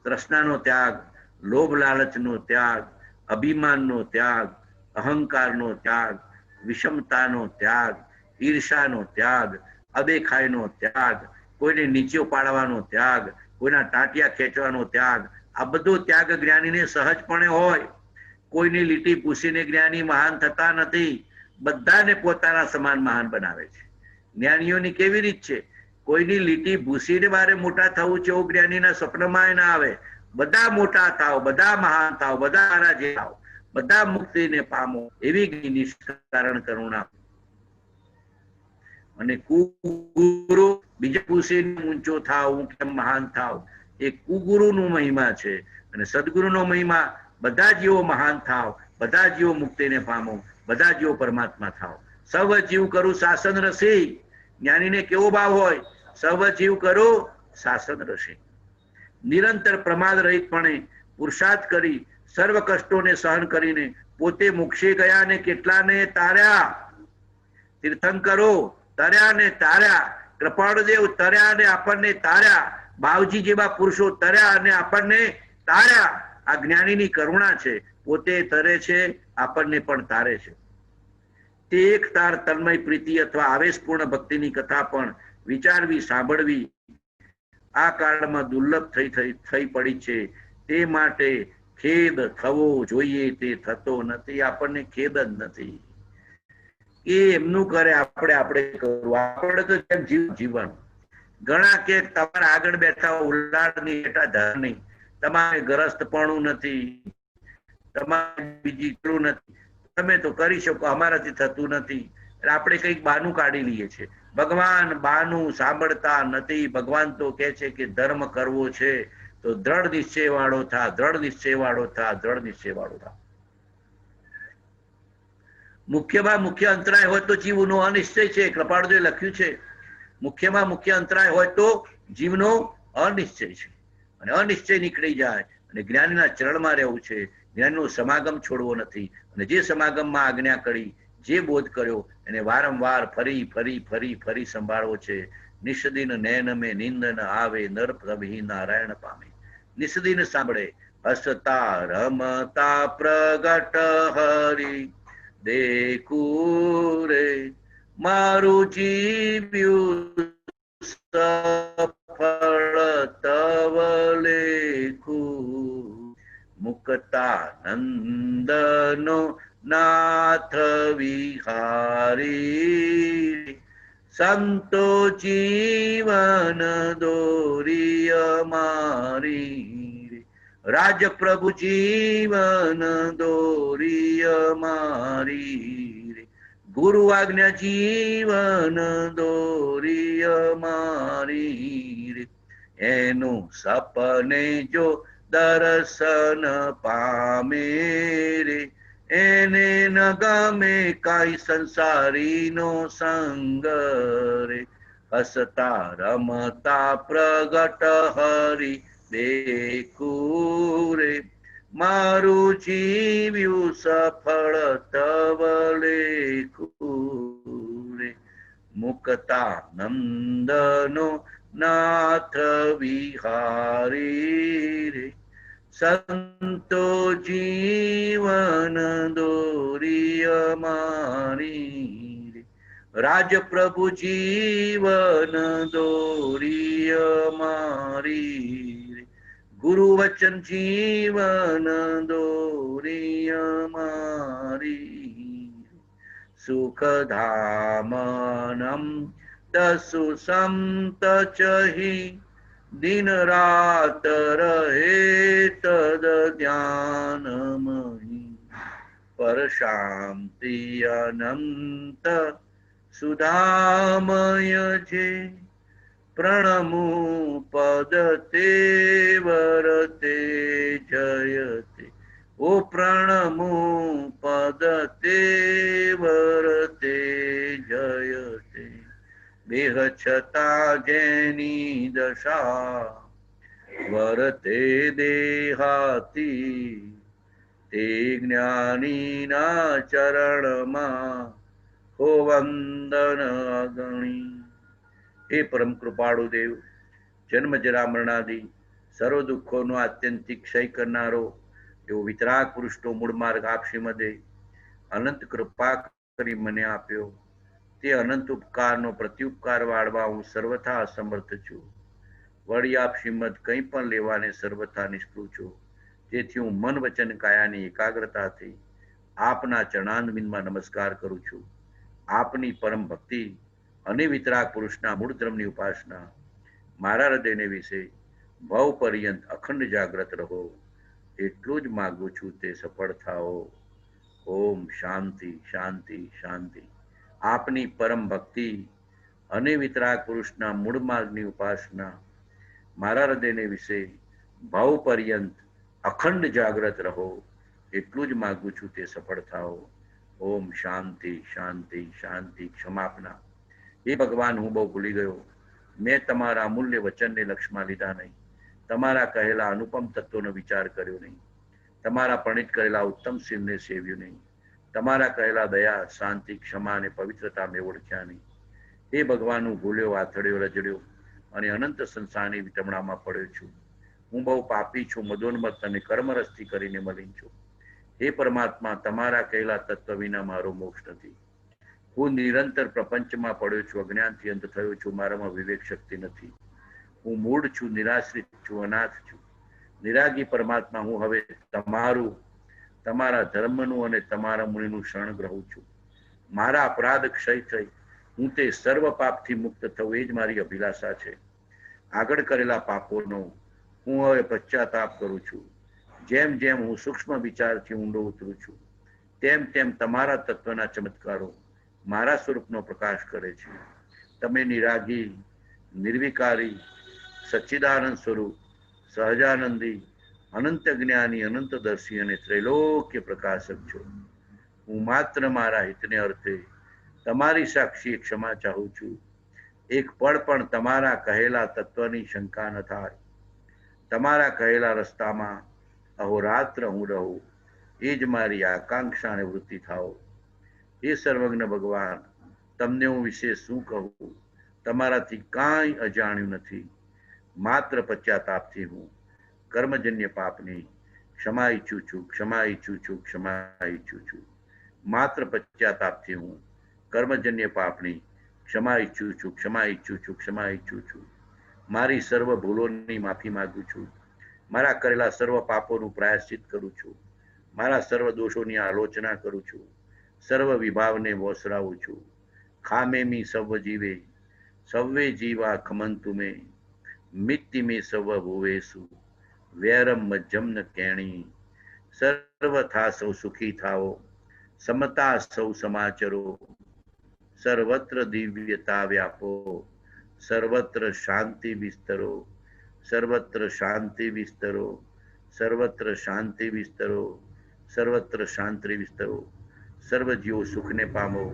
તૃષ્ણાનો ત્યાગ, લોભ લાલચનો ત્યાગ, અભિમાનનો ત્યાગ, અહંકારનો ત્યાગ, વિષમતાનો ત્યાગ, ઈર્ષાનો ત્યાગ, અદેખાઈનો ત્યાગ, કોઈને નીચે પાડવાનો ત્યાગ, કોઈના ટાંટિયા ખેંચવાનો ત્યાગ. આ બધો ત્યાગ જ્ઞાનીને સહજપણે હોય. કોઈની લીટી પૂછીને જ્ઞાની મહાન થતા નથી. બધાને પોતાના સમાન મહાન બનાવે છે. જ્ઞાનીઓની કેવી રીત છે? કોઈની લીટી ભૂસીને મારે મોટા થવું છે એવું જ્ઞાનીના સ્વપ્નમાં ના આવે. બધા મોટા થાવ, બધા મહાન થાવ, બધા મારા જે થાવ, બધા મુક્તિને પામો, એવી નિષ્કારણ કરુણા. અને કુગુરુ બીજા પૂછીને ઊંચો થાવ, હું કેમ મહાન થાવ, એ કુગુરુનો મહિમા છે. અને સદગુરુનો મહિમા બધા જીવો મહાન થાવ, બધા જીવો મુક્તિને પામો, બધા જીવો પરમાત્મા થાવ. સર્વ જીવ કરું શાસન રસી. જ્ઞાનીને કેવો ભાવ હોય? સર્વ જીવ કરો શાસન રસી. નિરંતર પ્રમાદ રહિતપણે પુરુષાર્થ કરી સર્વ કષ્ટોને સહન કરીને પોતે મોક્ષે ગયા ને કેટલાને તાર્યા. તીર્થંકરો તર્યા ને તાર્યા, કૃપાળદેવ તર્યા ને આપણને તાર્યા, બાવજી જેવા પુરુષો તર્યા અને આપણને તાર્યા. આ જ્ઞાનીની કરુણા છે. પોતે તરે છે, આપણને પણ તારે છે. તે એક તાર તન્મય પ્રીતિ અથવા આવેશપૂર્ણ ભક્તિની કથા પણ વિચારવી, સાંભળવી આ કાળમાં દુર્લભ થઈ પડી છે. તે માટે ખેદ થવો જોઈએ, તે થતો નથી. આપણને ખેદ જ નથી. એ એમનું કરે, આપણે કરવું. આપણે તો જેમ જીવન. ઘણા કે તમારા આગળ બેઠા ઉલાડ નહીં, બેઠા ધર નહીં, તમારે ગ્રસ્તપણું નથી, તમારે બીજી કરું નથી, તમે તો કરી શકો, અમારાથી થતું નથી. એટલે આપણે કંઈક બાનું કાઢી લઈએ છીએ. ભગવાન બાનું સાંભળતા નથી. ભગવાન તો કે છે કે ધર્મ કરવો છે તો દ્રઢ નિશ્ચય વાળો થા, દ્રઢ નિશ્ચય વાળો થા, દ્રઢ નિશ્ચય વાળો થા. મુખ્યમાં મુખ્ય અંતરાય હોય તો જીવનો અનિશ્ચય છે. કૃપાળુએ લખ્યું છે, મુખ્યમાં મુખ્ય અંતરાય હોય તો જીવનો અનિશ્ચય છે. અને અનિશ્ચય નીકળી જાય અને જ્ઞાનીના ચરણમાં રહેવું છે. જ્ઞાનનો સમાગમ છોડવો નથી. અને જે સમાગમમાં આજ્ઞા કરી, જે બોધ કર્યો એને વારંવાર ફરી ફરી ફરી ફરી સંભાળવો છે. નિષદિન નૈન મેં નિંદ ન આવે, નર પ્રભી નારાયણ પામે. નિષદિન સાંભળે, હસતા રમતા પ્રગટ હરી દેખું રે, મારું જીવ્યું સફળ તવ લેખું. મુક્તાનંદનો નાથ વિહારી, સંતો જીવન દોરિય મારી. રાજ પ્રભુ જીવન દોરિય મારી, ગુરુ આજ્ઞા જીવન દોરિય મારી. એનું સપને જો દર્શન પામે રે, એને ન ગમે કાંઈ સંસારીનો સંગ રે. હસતા રમતા પ્રગટ હરી દેખું રે, મારું જીવ્યું સફળ તવ લેખું રે. મુક્તાનંદનો નાથ વિહારી રે, સંતો જીવન દોરિય મારી રે. રાજ પ્રભુ જીવન દોરિય મારી રે, ગુરુ વચન જીવન દોરિય મારી. સુખધામનમ દસુ સંત ચહી, દિન રાત રહે તદ ધ્યાનમહી. પર શાંતિ અનંત સુધામય છે, પ્રણમુ પદ તે વરતે જયતે. ઓ પ્રણમુ પદ તે વરતે જયતે. દેહ છતાં જેની દશા વરતે દેહાતી, તે જ્ઞાનીના ચરણમાં હો વંદન અગણી. હે પરમ કૃપાળુ દેવ, જન્મ જરા મરણાદી સર્વ દુઃખોનો આત્યંતિક ક્ષય કરનારો એવો વિતરાગ પુરુષનો મૂળ માર્ગ આપ શ્રીમદે અનંત કૃપા કરી મને આપ્યો. તે અનંત ઉપકારનો પ્રત્યુપકાર વાળવા હું સર્વથા અસમર્થ છું. વળી આપ શ્રીમદ કંઈ પણ લેવાને સર્વથા નિષ્ફળ છું. તેથી હું મન વચન કાયાની એકાગ્રતાથી આપના ચરણારવિંદમાં નમસ્કાર કરું છું. આપની પરમ ભક્તિ અને વિતરાગ પુરુષના મૂળ ધર્મની ઉપાસના મારા હૃદયને વિશે ભવ પર્યંત અખંડ જાગ્રત રહો, એટલું જ માગું છું. તે સફળ થાઓ. ઓમ શાંતિ શાંતિ શાંતિ. આપની પરમ ભક્તિ અને વિતરાગ પુરુષના મૂળ માર્ગની ઉપાસના મારા હૃદયને વિશે ભાવ પર્યંત અખંડ જાગ્રત રહો, એટલું જ માગું છું. તે સફળ થાઓ. ઓમ શાંતિ શાંતિ શાંતિ. ક્ષમાપના. એ ભગવાન, હું બહુ ભૂલી ગયો. મેં તમારા અમૂલ્ય વચનને લક્ષ્યમાં લીધા નહીં. તમારા કહેલા અનુપમ તત્વોનો વિચાર કર્યો નહીં. તમારા પ્રણિત કરેલા ઉત્તમ શીલને સેવ્યું નહીં. તમારા કહેલા દયા, શાંતિ, ક્ષમા અને પવિત્રતા મેં ઓળખ્યા નહીં. એ ભગવાન, હું ભૂલ્યો, આથડ્યો, રજડ્યો અને અનંત સંસારની વિટમણામાં પડ્યો છું. હું બહુ પાપી છું, મદોન્મત્ત અને કર્મરસ્તી કરીને મલિન છું. હે પરમાત્મા, તમારા કહેલા તત્વ વિના મારો મોક્ષ નથી. હું નિરંતર પ્રપંચમાં પડ્યો છું, અજ્ઞાનથી અંત થયો છું, મારામાં વિવેક શક્તિ નથી. હું મૂળ છું, નિરાશ્રિત છું, અનાથ છું. નિરાગી પરમાત્મા, હું હવે તમારા ધર્મનું અને તમારા મુનિનું શરણ ગ્રહું છું. મારા અપરાધ ક્ષય થઈ હું તે સર્વ પાપથી મુક્ત થવું એ જ મારી અભિલાષા છે. આગળ કરેલા પાપોનો હું હવે પશ્ચાતાપ કરું છું. જેમ જેમ હું સૂક્ષ્મ વિચારથી ઊંડો ઉતરું છું, તેમ તેમ તમારા તત્વના ચમત્કારો મારા સ્વરૂપનો પ્રકાશ કરે છે. તમે નિરાગી, નિર્વિકારી, સચ્ચિદાનંદ સ્વરૂપ, સહજાનંદી, અનંત જ્ઞાની, અનંતદર્શી અને ત્રૈલોક્ય પ્રકાશક છો. હું માત્ર મારા હિતને અર્થે તમારી સાક્ષી ક્ષમા ચાહું છું. એક પળ પણ તમારા કહેલા તત્વની શંકા ન થાય. તમારા કહેલા રસ્તામાં અહોરાત્ર હું રહું, એ જ મારી આકાંક્ષા અને વૃત્તિ થાઓ. એ સર્વજ્ઞ ભગવાન, તમને હું વિશે શું કહું? તમારાથી કાંઈ અજાણ્યું નથી. માત્ર પશ્ચાતાપથી હું કર્મજન્ય પાપની ક્ષમા ઈચ્છું છું, ક્ષમા ઈચ્છું છું, ક્ષમા ઈચ્છું છું. માત્ર પશ્ચાતાપથી હું કર્મજન્ય પાપની ક્ષમા ઈચ્છું છું, ક્ષમા ઈચ્છું છું, ક્ષમા ઈચ્છું છું. મારી સર્વ ભૂલોની માફી માંગુ છું. મારા કરેલા સર્વ પાપોનું પ્રાયશ્ચિત કરું છું. મારા સર્વ દોષોની આલોચના કરું છું. સર્વ વિભાવને વોસરાવું છું. ખામેમી સર્વ જીવે, સર્વે જીવા ખમંતુ મે, મિત્તિ મે સર્વ ભુવેસુ, વેરમ મજ્જમ ન કેણી. સર્વથા સૌ સુખી થાઓ, સમતા સૌ સમાચરો, સર્વત્ર દિવ્યતા વ્યાપો, સર્વત્ર શાંતિ વિસ્તરો, સર્વત્ર શાંતિ વિસ્તરો, સર્વત્ર શાંતિ વિસ્તરો, સર્વત્ર શાંતિ વિસ્તરો. સર્વ જીવો સુખને પામો,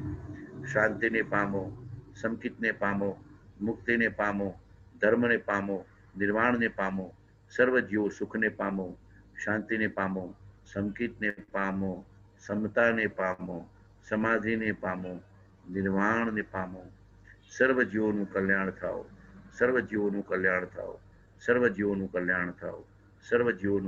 શાંતિને પામો, સંકિતને પામો, મુક્તિને પામો, ધર્મને પામો, નિર્વાણને પામો. સર્વ જીવો સુખને પામો, શાંતિને પામો, સંકિતને પામો, સમતાને પામો, સમાધિને પામો, નિર્વાણને પામો. સર્વ જીવોનું કલ્યાણ થાઓ, સર્વ જીવોનું કલ્યાણ થાઓ, સર્વ જીવોનું કલ્યાણ થાઓ, સર્વ જીવોનું